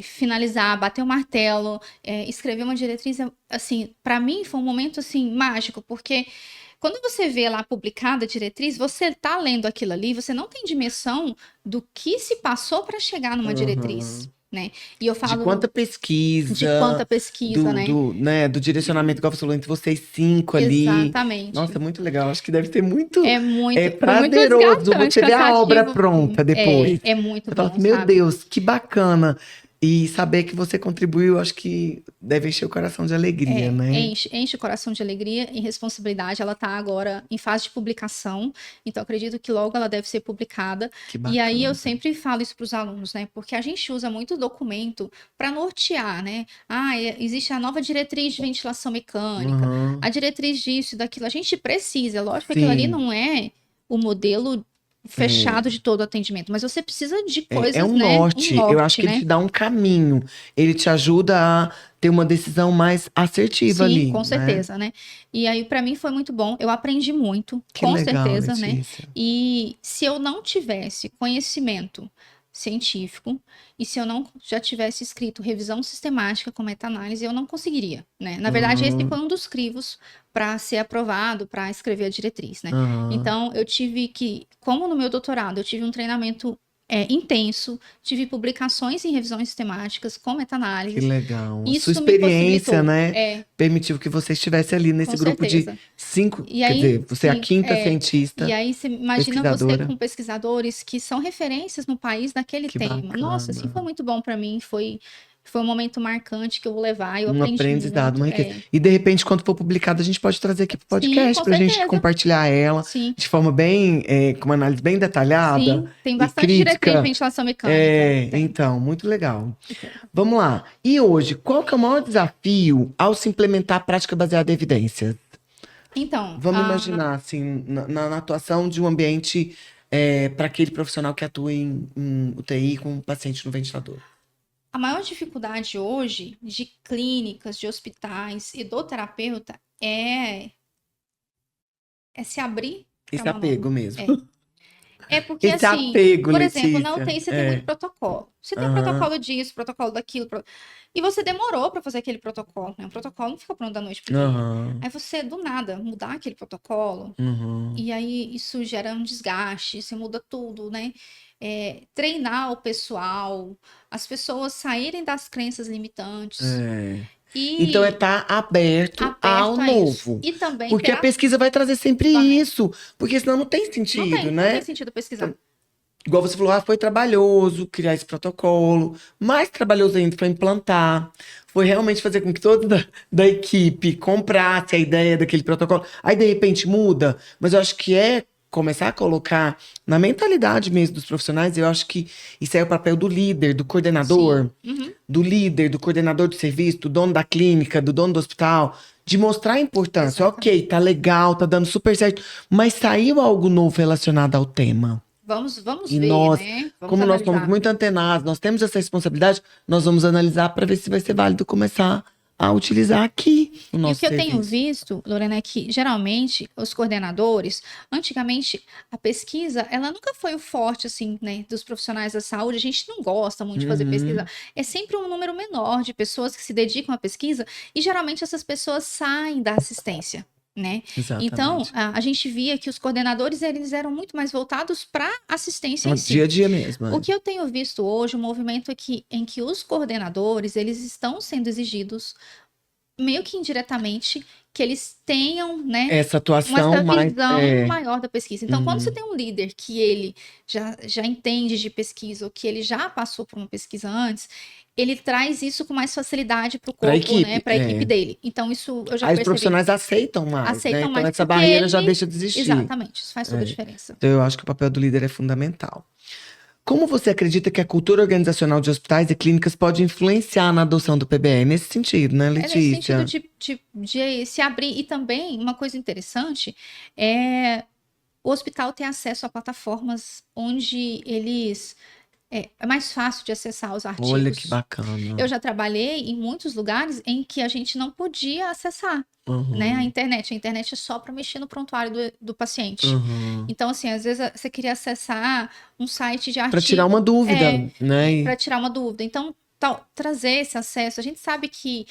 finalizar, bater o martelo, escrever uma diretriz, assim, para mim foi um momento, assim, mágico, porque quando você vê lá publicada a diretriz, você está lendo aquilo ali, você não tem dimensão do que se passou para chegar numa diretriz. Né? E eu falo de quanta pesquisa, né? Do direcionamento, igual você falou, entre vocês 5 ali. Exatamente. Nossa, muito legal. Acho que deve ser muito prazeroso você ver a obra pronta depois. É muito você bom, fala assim, meu Deus, que bacana. E saber que você contribuiu, acho que deve encher o coração de alegria, né? Enche o coração de alegria e responsabilidade. Ela está agora em fase de publicação, então acredito que logo ela deve ser publicada. Que bacana. E aí eu sempre falo isso para os alunos, né? Porque a gente usa muito documento para nortear, né? Existe a nova diretriz de ventilação mecânica, a diretriz disso e daquilo. A gente precisa, lógico que aquilo ali não é o modelo fechado de todo o atendimento, mas você precisa de coisas, né? Um norte, eu acho que ele te dá um caminho, ele te ajuda a ter uma decisão mais assertiva ali. Sim, com certeza, né? E aí, para mim, foi muito bom, eu aprendi muito, com certeza, né? E se eu não tivesse conhecimento científico, e se eu não já tivesse escrito revisão sistemática com meta-análise, eu não conseguiria, né? Na verdade, esse foi um dos crivos para ser aprovado, para escrever a diretriz, né? Então, eu tive que, como no meu doutorado, eu tive um treinamento intenso, tive publicações em revisões sistemáticas com Que meta-análise. legal. Isso Sua me experiência, possibilitou, né? Permitiu que você estivesse ali nesse com grupo de certeza. 5. E Quer aí, dizer, você é a sim, quinta cientista, e aí você imagina você pesquisadora. com pesquisadores que são referências no país naquele Que tema. Nossa, assim, bacana. foi muito bom para mim, foi um momento marcante que eu vou levar, eu Um aprendi aprendizado, muito. uma riqueza. E de repente, quando for publicado, a gente pode trazer aqui pro Sim, podcast com pra gente certeza. compartilhar ela Sim, de forma bem, com uma análise bem detalhada sim, tem e bastante diretriz de crítica. ventilação mecânica. Tem. Então, muito legal. Vamos lá. E hoje, qual que é o maior desafio ao se implementar a prática baseada em evidências? Então, Vamos imaginar, assim, na atuação de um ambiente para aquele profissional que atua em UTI com um paciente no ventilador. a maior dificuldade hoje de clínicas, de hospitais e do terapeuta é se abrir para Esse uma nova. apego mesmo. Porque, Esse assim, apego, por exemplo, na Letícia. UTI você tem muito protocolo. Você tem protocolo disso, protocolo daquilo. E você demorou para fazer aquele protocolo, né? O protocolo não fica pronto da noite pro dia. Aí você, do nada, mudar aquele protocolo, e aí isso gera um desgaste, você muda tudo, né? Treinar o pessoal, as pessoas saírem das crenças limitantes. Então é estar aberto ao a isso. novo. E também Porque a pesquisa vai trazer sempre isso. Porque senão não tem sentido, não né? tem sentido pesquisar. Igual você falou, foi trabalhoso criar esse protocolo. Mais trabalhoso ainda foi implantar. Foi realmente fazer com que toda da equipe comprasse a ideia daquele protocolo. Aí, de repente, muda. Mas eu acho que começar a colocar na mentalidade mesmo dos profissionais. Eu acho que isso é o papel do líder, do coordenador. Do líder, do coordenador do serviço, do dono da clínica, do dono do hospital. De mostrar a importância. Ok, tá legal, tá dando super certo. Mas saiu algo novo relacionado ao tema. Vamos E ver, nós, né? como nós somos muito antenados, nós temos essa responsabilidade, nós vamos analisar para ver se vai ser válido começar a utilizar aqui o nosso E o que eu tenho serviço. visto, Lorena, é que geralmente os coordenadores, antigamente a pesquisa, ela nunca foi o forte, assim, né, dos profissionais da saúde. A gente não gosta muito de fazer pesquisa. É sempre um número menor de pessoas que se dedicam à pesquisa e geralmente essas pessoas saem da assistência. Né? Então, a gente via que os coordenadores eles eram muito mais voltados para assistência em si. Dia a dia mesmo. O que eu tenho visto hoje, o movimento em que os coordenadores eles estão sendo exigidos, meio que indiretamente, que eles tenham, né, essa atuação uma mais visão maior da pesquisa. Então, quando você tem um líder que ele já entende de pesquisa, ou que ele já passou por uma pesquisa antes, ele traz isso com mais facilidade para o corpo, né, para a equipe dele. Então, isso eu já percebi. Aí os profissionais aceitam mais, né? Então, essa porque barreira já deixa de existir. Exatamente, isso faz toda a diferença. Então, eu acho que o papel do líder é fundamental. Como você acredita que a cultura organizacional de hospitais e clínicas pode influenciar na adoção do PBE? Nesse sentido, né, Letícia? Nesse sentido de se abrir. E também, uma coisa interessante é o hospital ter acesso a plataformas onde eles... É mais fácil de acessar os artigos. Olha que bacana. Eu já trabalhei em muitos lugares em que a gente não podia acessar, né, a internet. A internet é só para mexer no prontuário do paciente. Então, assim, às vezes você queria acessar um site de artigo. Para tirar uma dúvida, né? Para tirar uma dúvida. Então, trazer esse acesso. A gente sabe que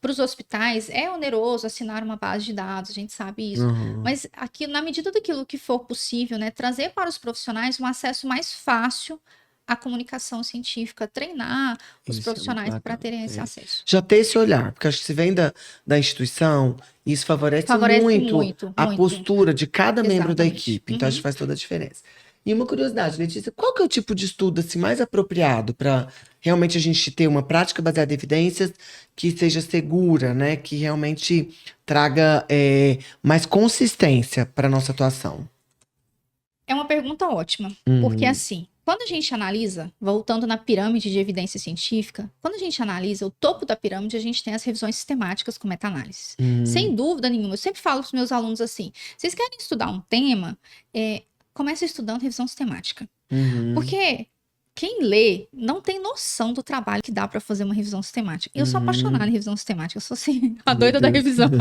para os hospitais é oneroso assinar uma base de dados, a gente sabe isso. Mas aqui, na medida daquilo que for possível, né, trazer para os profissionais um acesso mais fácil à comunicação científica, treinar os profissionais para terem esse acesso. Já ter esse olhar, porque acho que se vem da instituição, isso favorece muito a postura de cada membro da equipe. Então, acho que faz toda a diferença. E uma curiosidade, Letícia, qual que é o tipo de estudo assim, mais apropriado para realmente a gente ter uma prática baseada em evidências que seja segura, né? Que realmente traga mais consistência para a nossa atuação? É uma pergunta ótima, porque assim, quando a gente analisa, voltando na pirâmide de evidência científica, quando a gente analisa o topo da pirâmide, a gente tem as revisões sistemáticas com meta-análise. Sem dúvida nenhuma, eu sempre falo para os meus alunos assim, vocês querem estudar um tema, comece estudando revisão sistemática. Porque quem lê não tem noção do trabalho que dá para fazer uma revisão sistemática. Eu sou apaixonada em revisão sistemática, eu sou assim, a doida da revisão.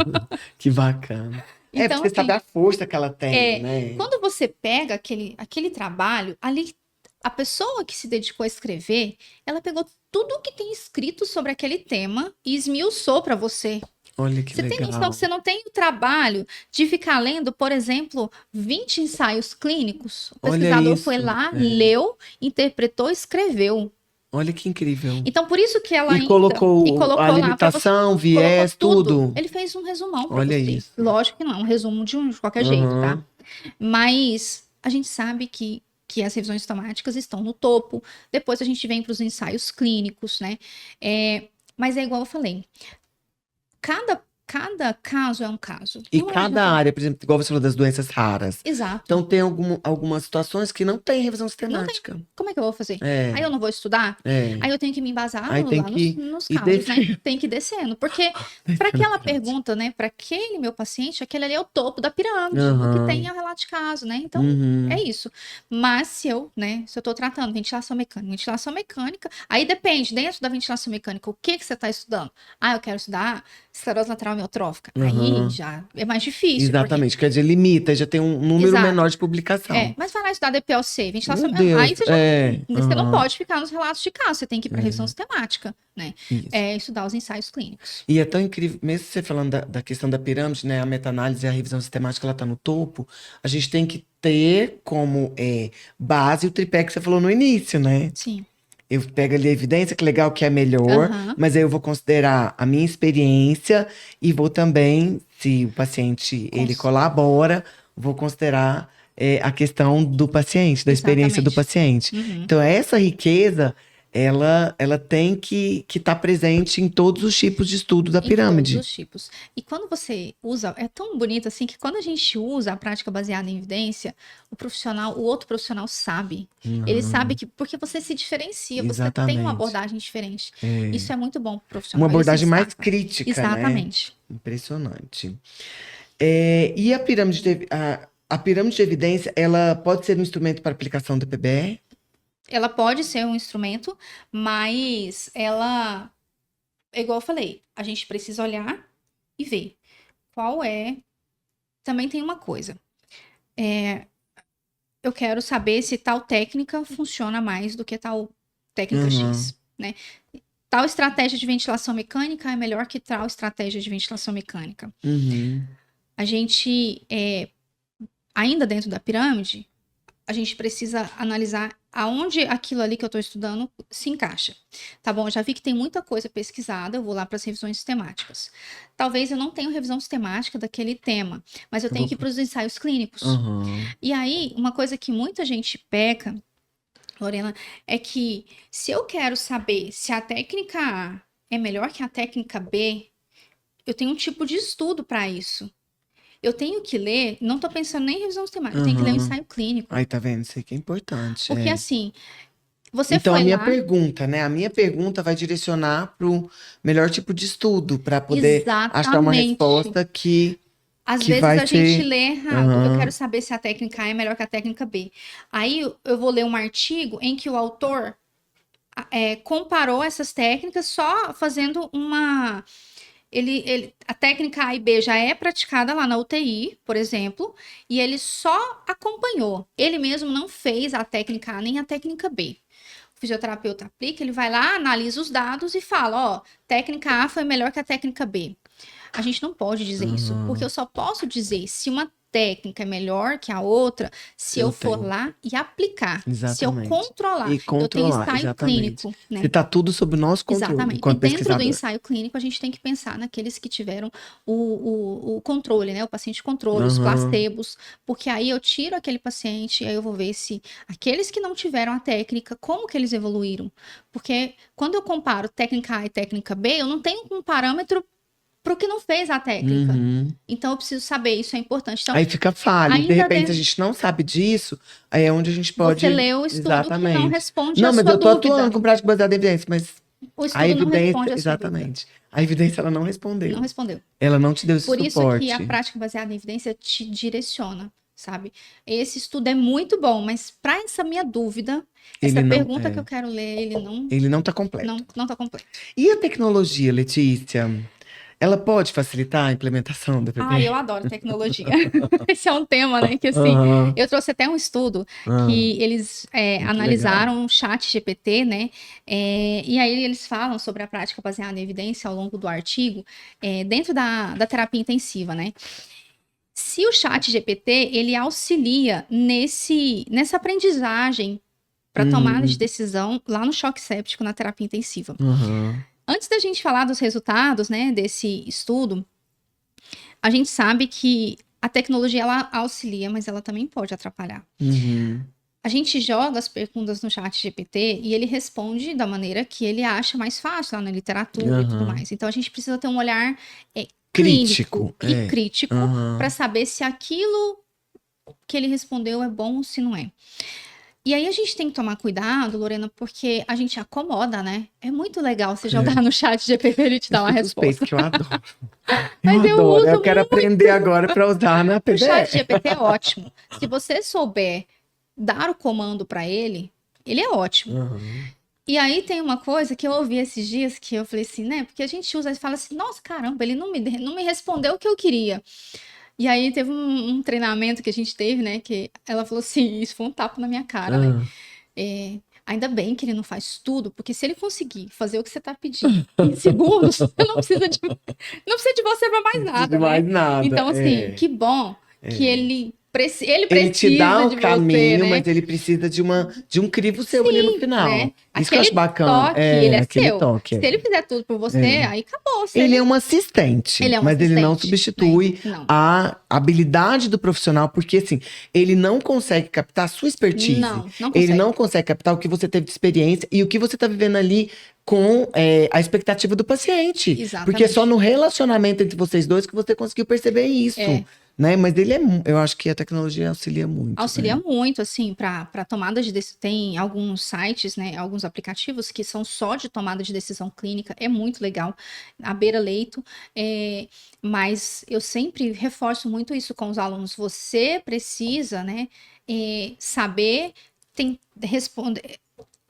Que bacana. Então, porque você sabe a força que ela tem, né? Quando você pega aquele trabalho, ali a pessoa que se dedicou a escrever, ela pegou tudo que tem escrito sobre aquele tema e esmiuçou para você. Olha que Você tem noção legal. que você não tem o trabalho de ficar lendo, por exemplo, 20 ensaios clínicos? O Olha pesquisador isso. foi lá, leu, interpretou, escreveu. Olha que incrível. Então, por isso que ela E ainda... colocou a lá pra você, limitação, colocou viés, tudo. Ele fez um resumão para Olha você. isso. Lógico que não, um resumo de qualquer jeito, tá? Aham. Mas a gente sabe que as revisões sistemáticas estão no topo. Depois a gente vem para os ensaios clínicos, né? Mas é igual eu falei. Cada caso é um caso. E Não cada adianta- área, por exemplo, igual você falou das doenças raras. Exato. Então tem algumas situações que não tem revisão sistemática. Como é que eu vou fazer? É, Aí eu não vou estudar? é. Aí eu tenho que me embasar Aí tem lá que nos ir casos, né? descendo. Tem que ir descendo. Porque para aquela pergunta, né? Para aquele meu paciente, aquele ali é o topo da pirâmide, do que Aham. tem a relato de caso, né? Então, Uhum. é isso. Mas se eu tô tratando ventilação mecânica, aí depende, dentro da ventilação mecânica, o que você está estudando? Ah, eu quero estudar esclerose lateral amiotrófica. Aham. Aí já é mais difícil. Exatamente, quer dizer, limita, já tem um número Exato. menor de publicação. Mas vai lá estudar DPLC, ventilação Meu Deus, aí você não aham. pode ficar nos relatos de caso, você tem que ir para revisão sistemática, né? Isso. Estudar os ensaios clínicos. E é tão incrível, mesmo você falando da questão da pirâmide, né? A meta-análise e a revisão sistemática, ela tá no topo. A gente tem que ter como base o tripé que você falou no início, né? Sim. Eu pego ali a evidência, que legal, que é melhor, Aham. mas aí eu vou considerar a minha experiência e vou também, se o paciente ele colabora, vou considerar a questão do paciente, da experiência do Exatamente. paciente. Uhum. Então, essa riqueza, ela tem que estar presente em todos os tipos de estudo da Em pirâmide. todos os tipos. E quando você usa, é tão bonito assim que quando a gente usa a prática baseada em evidência, o outro profissional sabe. Ele sabe que, porque você se diferencia, você tem Exatamente. uma abordagem diferente. É. Isso é muito bom pro profissional. Uma ele se abordagem mais destaca. crítica, né? Exatamente. Impressionante. E a pirâmide de evidência, ela pode ser um instrumento para aplicação do PBR? Ela pode ser um instrumento, mas ela, é igual eu falei, a gente precisa olhar e ver qual é. Também tem uma coisa. Eu quero saber se tal técnica funciona mais do que tal técnica X, né? Tal estratégia de ventilação mecânica é melhor que tal estratégia de ventilação mecânica. Uhum. A gente, ainda dentro da pirâmide, a gente precisa analisar aonde aquilo ali que eu estou estudando se encaixa. Tá bom, eu já vi que tem muita coisa pesquisada, eu vou lá para as revisões sistemáticas. Talvez eu não tenha revisão sistemática daquele tema, mas eu tenho que ir para os ensaios clínicos. Uhum. E aí, uma coisa que muita gente peca, Lorena, é que se eu quero saber se a técnica A é melhor que a técnica B, eu tenho um tipo de estudo para isso. Eu tenho que ler, não tô pensando nem em revisão sistemática, eu tenho que ler um ensaio clínico. Aí, tá vendo? Isso aí que é importante. Porque assim, você então, foi a minha lá... pergunta, né? A minha pergunta vai direcionar para o melhor tipo de estudo, para poder achar uma Exatamente. resposta que Às que vezes vai a gente ser- lê errado. Eu Aham. quero saber se a técnica A é melhor que a técnica B. Aí eu vou ler um artigo em que o autor comparou essas técnicas só fazendo uma... a técnica A e B já é praticada lá na UTI, por exemplo, e ele só acompanhou. Ele mesmo não fez a técnica A nem a técnica B. O fisioterapeuta aplica, ele vai lá, analisa os dados e fala, ó, técnica A foi melhor que a técnica B. A gente não pode dizer isso, porque eu só posso dizer se uma técnica é melhor que a outra se eu for tenho. lá e aplicar. Se eu Exatamente. controlar. E Eu tenho controlar, ensaio exatamente. clínico, né? Se tá tudo sob o nosso controle, Exatamente. E enquanto dentro do pesquisador. ensaio clínico, a gente tem que pensar naqueles que tiveram o controle, né? O paciente controle, os Aham. placebos, porque aí eu tiro aquele paciente e aí eu vou ver se aqueles que não tiveram a técnica, como que eles evoluíram. Porque quando eu comparo técnica A e técnica B, eu não tenho um parâmetro para o que não fez a técnica. Uhum. Então eu preciso saber, isso é importante. Então, Aí fica falho. De ainda repente, dentro- a gente não sabe disso, aí é onde a gente pode. você lê o estudo que não Exatamente. responde Não, a mas sua eu tô dúvida. atuando com prática baseada em evidência, mas O a estudo não evidência, responde a sua dúvida. exatamente. A evidência, ela não respondeu. Não respondeu. Ela não te deu esse Por isso suporte. que a prática baseada em evidência te direciona, sabe? Esse estudo é muito bom, mas para essa minha dúvida, essa Ele não- pergunta que eu quero ler, ele não Ele não tá completo. não tá completo. E a tecnologia, Letícia? ela pode facilitar a implementação do Ah, PB? eu adoro tecnologia. Esse é um tema, né, que assim, Aham. eu trouxe até um estudo que eles Muito analisaram o chat GPT, né, e aí eles falam sobre a prática baseada em evidência ao longo do artigo, dentro da terapia intensiva, né. Se o chat GPT, ele auxilia nessa aprendizagem para tomada de Hum, decisão lá no choque séptico na terapia intensiva. aham. Antes da gente falar dos resultados, né, desse estudo, a gente sabe que a tecnologia ela auxilia, mas ela também pode atrapalhar. Uhum. A gente joga as perguntas no chat GPT e ele responde da maneira que ele acha mais fácil lá na literatura e tudo Aham. mais. Então a gente precisa ter um olhar clínico Crítico, e é. crítico para Aham. saber se aquilo que ele respondeu é bom ou se não é. E aí a gente tem que tomar cuidado, Lorena, porque a gente acomoda, né? É muito legal você jogar É. no chat GPT e ele te Eu dar uma sou suspeita, resposta. que eu adoro. Eu Mas eu adoro. Eu uso quero aprender agora para usar na o chat PBE. GPT é ótimo. Se você souber dar o comando para ele é ótimo. Aham. E aí tem uma coisa que eu ouvi esses dias que eu falei assim, né? Porque a gente usa e fala assim, nossa, caramba, ele não me respondeu o que eu queria. E aí teve um treinamento que a gente teve, né? Que ela falou assim, isso foi um tapa na minha cara, né? Ah. Ainda bem que ele não faz tudo, porque se ele conseguir fazer o que você tá pedindo em segundos, você não precisa de você para mais Não preciso nada, de né? mais nada. Então, assim, É. que bom que É. ele Ele te dá precisa o de você, caminho, né? mas ele precisa de um crivo seu ali no Sim, final. né? Isso que eu acho Aquele bacana. toque, ele É, é aquele seu. toque. Se ele fizer tudo por você, É. aí acabou. Se Ele é ele, um assistente, ele é um mas ele não assistente, né? substitui Não, a habilidade do profissional, porque assim, ele não consegue captar a sua expertise, não, não ele consegue. não consegue captar o que você teve de experiência e o que você está vivendo ali com a expectativa do paciente. Porque é só Exatamente. no relacionamento entre vocês dois que você conseguiu perceber isso, É. né? Mas eu acho que a tecnologia auxilia muito, Auxilia né? muito, assim, para tomada de decisão. Tem alguns sites, né, alguns aplicativos que são só de tomada de decisão clínica, é muito legal, à beira-leito, mas eu sempre reforço muito isso com os alunos. Você precisa, né, saber responder,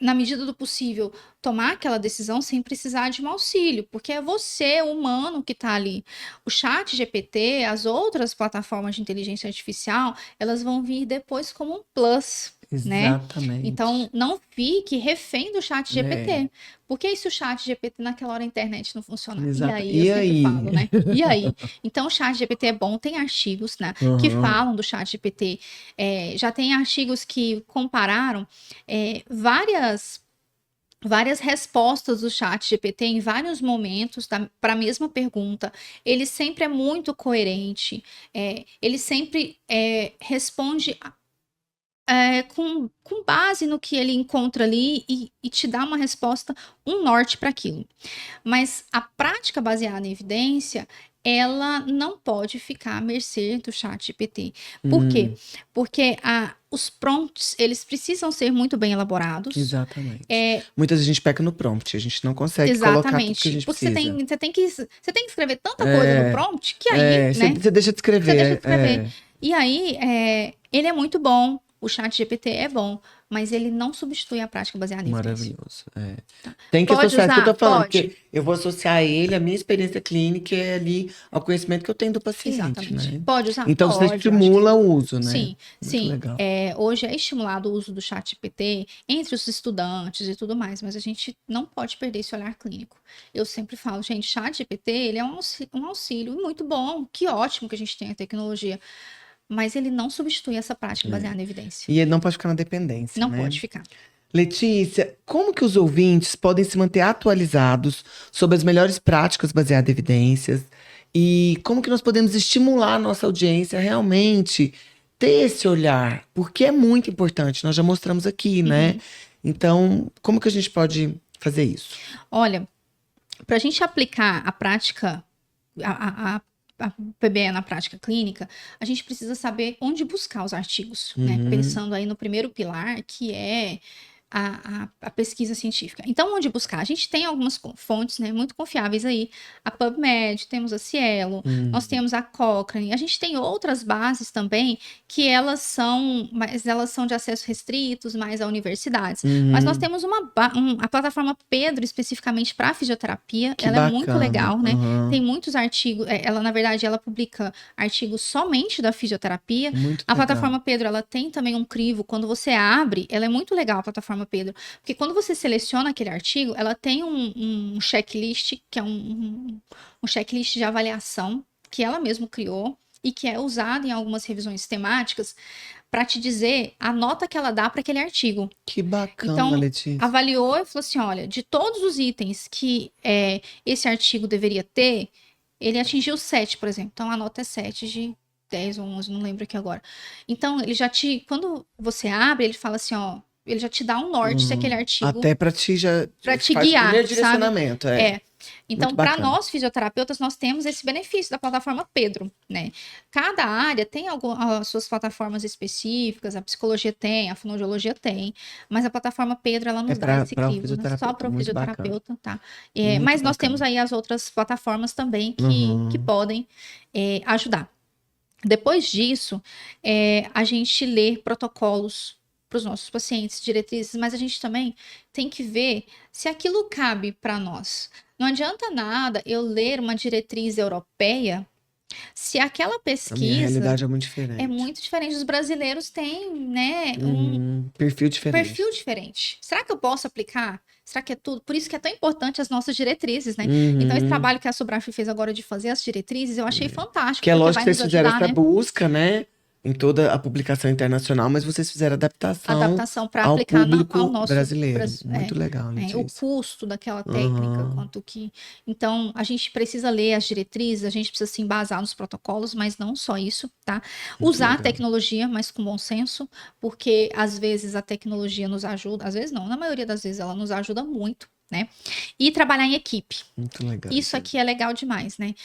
na medida do possível, tomar aquela decisão sem precisar de um auxílio, porque é você, humano, que está ali. O chat GPT, as outras plataformas de inteligência artificial, elas vão vir depois como um plus, né? Então, Exatamente. não fique refém do chat É, GPT. Porque e se o chat GPT naquela hora a internet não funcionar? E exato. aí, eu E sempre aí? falo, né? E aí? Então, o chat GPT é bom, tem artigos, né, que Aham. falam do chat GPT. Já tem artigos que compararam várias respostas do chat GPT em vários momentos para a mesma pergunta. Ele sempre é muito coerente, ele sempre responde com base no que ele encontra ali e te dá uma resposta, um norte para aquilo. Mas a prática baseada em evidência, ela não pode ficar à mercê do chat GPT. Por quê? Hum, Porque os prompts, eles precisam ser muito bem elaborados. exatamente. Muitas vezes a gente peca no prompt, a gente não consegue colocar tudo que a Exatamente. gente Porque você precisa. tem, você tem que, você tem que escrever tanta coisa no É, prompt que aí, né, você deixa de você deixa escrever. de escrever. E aí, ele é muito bom, o chat GPT é bom, mas ele não substitui a prática baseada em evidência. Maravilhoso. Tem que Pode associar, isso que eu tô usar? falando, Pode. porque eu vou associar ele, a minha experiência clínica, ali ao conhecimento que eu tenho do paciente, Exatamente. né? Pode usar? Então você Pode, eu acho que estimula sim. o uso, né? Sim, Muito sim. legal. Hoje é estimulado o uso do chat GPT entre os estudantes e tudo mais, mas a gente não pode perder esse olhar clínico. Eu sempre falo, gente, chat GPT, ele é um auxílio muito bom, que ótimo que a gente tem a tecnologia, mas ele não substitui essa prática É. baseada em evidência. E ele não pode ficar na dependência, Não né? pode ficar. Letícia, como que os ouvintes podem se manter atualizados sobre as melhores práticas baseadas em evidências e como que nós podemos estimular a nossa audiência a realmente ter esse olhar? Porque é muito importante, nós já mostramos aqui, né? Uhum. Então, como que a gente pode fazer isso? Olha, para a gente aplicar a prática, a PBE na prática clínica, a gente precisa saber onde buscar os artigos, né? Uhum. Pensando aí no primeiro pilar, que é a pesquisa científica. Então, onde buscar? A gente tem algumas fontes, né, muito confiáveis aí. A PubMed, temos a Cielo, nós temos a Cochrane. A gente tem outras bases também que elas são de acesso restritos, mais a universidades. Mas nós temos a plataforma Pedro, especificamente para fisioterapia. Que ela bacana. é muito legal, né? Tem muitos artigos. Ela, na verdade, ela publica artigos somente da fisioterapia. Muito A legal. plataforma Pedro, ela tem também um crivo. Quando você abre, ela é muito legal, a plataforma Pedro. Porque quando você seleciona aquele artigo, ela tem um checklist, que é um checklist de avaliação, que ela mesma criou e que é usado em algumas revisões temáticas para te dizer a nota que ela dá para aquele artigo. Que bacana, Então, Letícia. avaliou e falou assim, olha, de todos os itens que esse artigo deveria ter, ele atingiu 7, por exemplo. Então, a nota é 7 de 10 ou 11, não lembro aqui agora. Então, quando você abre, ele fala assim, ó, ele já te dá um norte se aquele artigo... Até para te faz o guiar, primeiro sabe? direcionamento, Então, para nós fisioterapeutas, nós temos esse benefício da plataforma Pedro, né? Cada área tem as suas plataformas específicas, a psicologia tem, a fonoaudiologia tem, mas a plataforma Pedro, ela nos dá esse crivo, né? Só para o fisioterapeuta, tá? Mas nós temos aí as outras plataformas também que podem ajudar. Depois disso, a gente lê protocolos para os nossos pacientes, diretrizes, mas a gente também tem que ver se aquilo cabe para nós. Não adianta nada eu ler uma diretriz europeia se aquela pesquisa... A minha realidade é muito diferente. É muito diferente. Os brasileiros têm, né, perfil diferente. Perfil diferente. Será que eu posso aplicar? Será que é tudo? Por isso que é tão importante as nossas diretrizes, né? Então, esse trabalho que a Sobraf fez agora de fazer as diretrizes, eu achei fantástico. Que é lógico que vocês fizeram essa busca, né? Em toda a publicação internacional, mas vocês fizeram adaptação para ao aplicar público ao nosso brasileiro. Muito legal, Letícia. O custo daquela técnica, quanto que... Então, a gente precisa ler as diretrizes, a gente precisa se embasar nos protocolos, mas não só isso, tá? Usar a tecnologia, mas com bom senso, porque às vezes a tecnologia nos ajuda, às vezes não, na maioria das vezes ela nos ajuda muito, né? E trabalhar em equipe. Muito legal. Isso aqui é legal demais, né?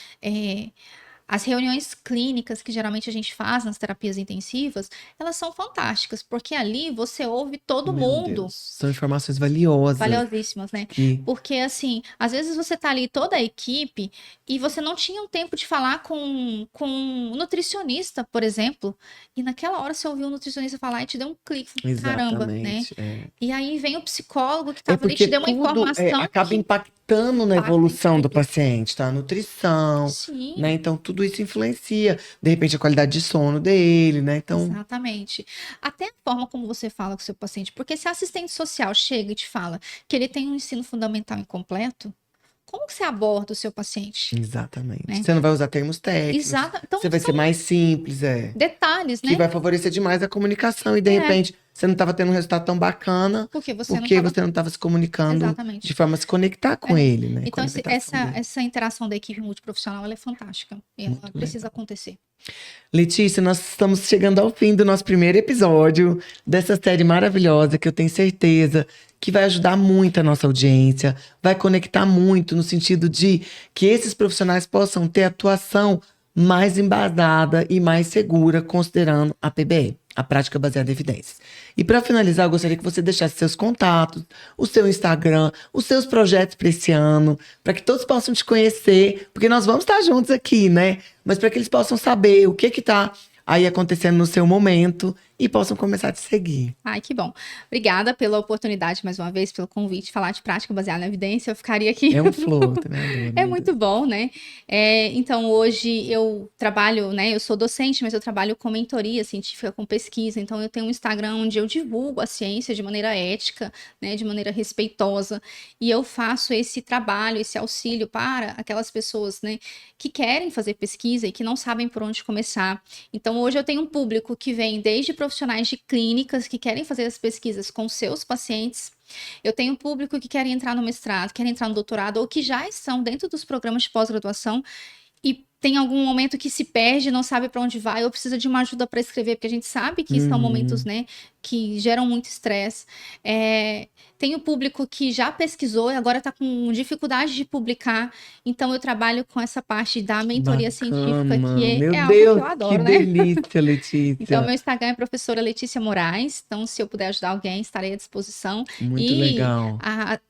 As reuniões clínicas que geralmente a gente faz nas terapias intensivas, elas são fantásticas, porque ali você ouve todo mundo. Deus. São informações valiosas. Valiosíssimas, né? Porque, assim, às vezes você tá ali toda a equipe e você não tinha um tempo de falar com um nutricionista, por exemplo, e naquela hora você ouviu um nutricionista falar e te deu um clique. Caramba, né? E aí vem o psicólogo que tava ali e te deu uma informação. Acaba impactando na evolução do paciente, tá? A nutrição, né? Então, tudo isso influencia, de repente, a qualidade de sono dele, né? Então... Exatamente. Até a forma como você fala com o seu paciente. Porque se a assistente social chega e te fala que ele tem um ensino fundamental incompleto, como que você aborda o seu paciente? Exatamente. Né? Você não vai usar termos técnicos. Então, você vai ser mais simples, detalhes, né? Que vai favorecer demais a comunicação e, de repente, você não estava tendo um resultado tão bacana porque você não estava se comunicando de forma a se conectar com ele, né? Então, essa interação da equipe multiprofissional, ela é fantástica. E ela precisa acontecer. Letícia, nós estamos chegando ao fim do nosso primeiro episódio dessa série maravilhosa que eu tenho certeza que vai ajudar muito a nossa audiência, vai conectar muito no sentido de que esses profissionais possam ter atuação mais embasada e mais segura, considerando a PBE, a prática baseada em evidências. E para finalizar, eu gostaria que você deixasse seus contatos, o seu Instagram, os seus projetos para esse ano, para que todos possam te conhecer, porque nós vamos estar juntos aqui, né? Mas para que eles possam saber o que está aí acontecendo no seu momento e possam começar a te seguir. Ai, que bom. Obrigada pela oportunidade, mais uma vez, pelo convite, falar de prática baseada na evidência. Eu ficaria aqui... É um flow, né? É muito bom, né? Então, hoje eu trabalho, né? Eu sou docente, mas eu trabalho com mentoria científica, com pesquisa. Então, eu tenho um Instagram onde eu divulgo a ciência de maneira ética, né? De maneira respeitosa. E eu faço esse trabalho, esse auxílio para aquelas pessoas, né? Que querem fazer pesquisa e que não sabem por onde começar. Então, hoje eu tenho um público que vem desde profissionais de clínicas que querem fazer as pesquisas com seus pacientes. Eu tenho um público que quer entrar no mestrado, quer entrar no doutorado ou que já estão dentro dos programas de pós-graduação e tem algum momento que se perde, não sabe para onde vai, ou precisa de uma ajuda para escrever, porque a gente sabe que são momentos, né, que geram muito estresse. Tem o público que já pesquisou e agora está com dificuldade de publicar, então eu trabalho com essa parte da mentoria científica, que Meu é algo que Deus, eu adoro, que né? delícia, Letícia. Então, meu Instagram é professora Letícia Moraes. Então, se eu puder ajudar alguém, estarei à disposição. Muito E legal.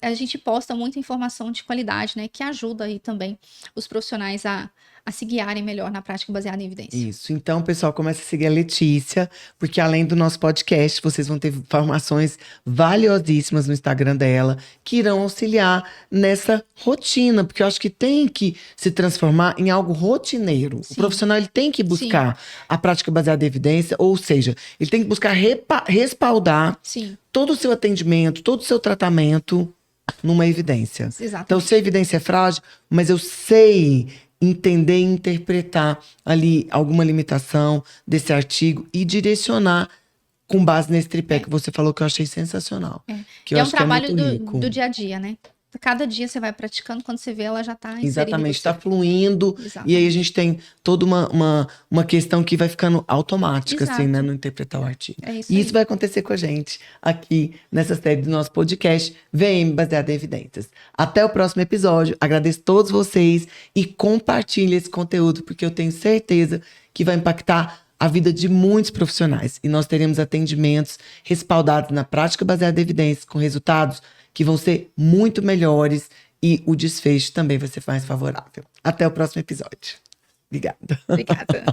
a gente posta muita informação de qualidade, né? Que ajuda aí também os profissionais a se guiarem melhor na prática baseada em evidência. Isso. Então, pessoal, começa a seguir a Letícia, porque além do nosso podcast, vocês vão ter informações valiosíssimas no Instagram dela, que irão auxiliar nessa rotina, porque eu acho que tem que se transformar em algo rotineiro. Sim. O profissional ele tem que buscar a prática baseada em evidência, ou seja, ele tem que buscar respaldar Sim. todo o seu atendimento, todo o seu tratamento numa evidência. Exatamente. Então, se a evidência é frágil, mas eu sei entender e interpretar ali alguma limitação desse artigo e direcionar com base nesse tripé que você falou, que eu achei sensacional. Que eu é um acho que é trabalho muito rico. do dia a dia, né? Cada dia você vai praticando, quando você vê, ela já está inserida. Exatamente, está fluindo. Exatamente. E aí a gente tem toda uma questão que vai ficando automática, Exato. assim, né? No interpretar o artigo. É isso E aí. isso vai acontecer com a gente aqui nessa série do nosso podcast VM Baseado em Evidências. Até o próximo episódio. Agradeço a todos vocês e compartilhe esse conteúdo, porque eu tenho certeza que vai impactar a vida de muitos profissionais. E nós teremos atendimentos respaldados na prática baseada em evidências, com resultados que vão ser muito melhores e o desfecho também vai ser mais favorável. Até o próximo episódio. Obrigada. Obrigada.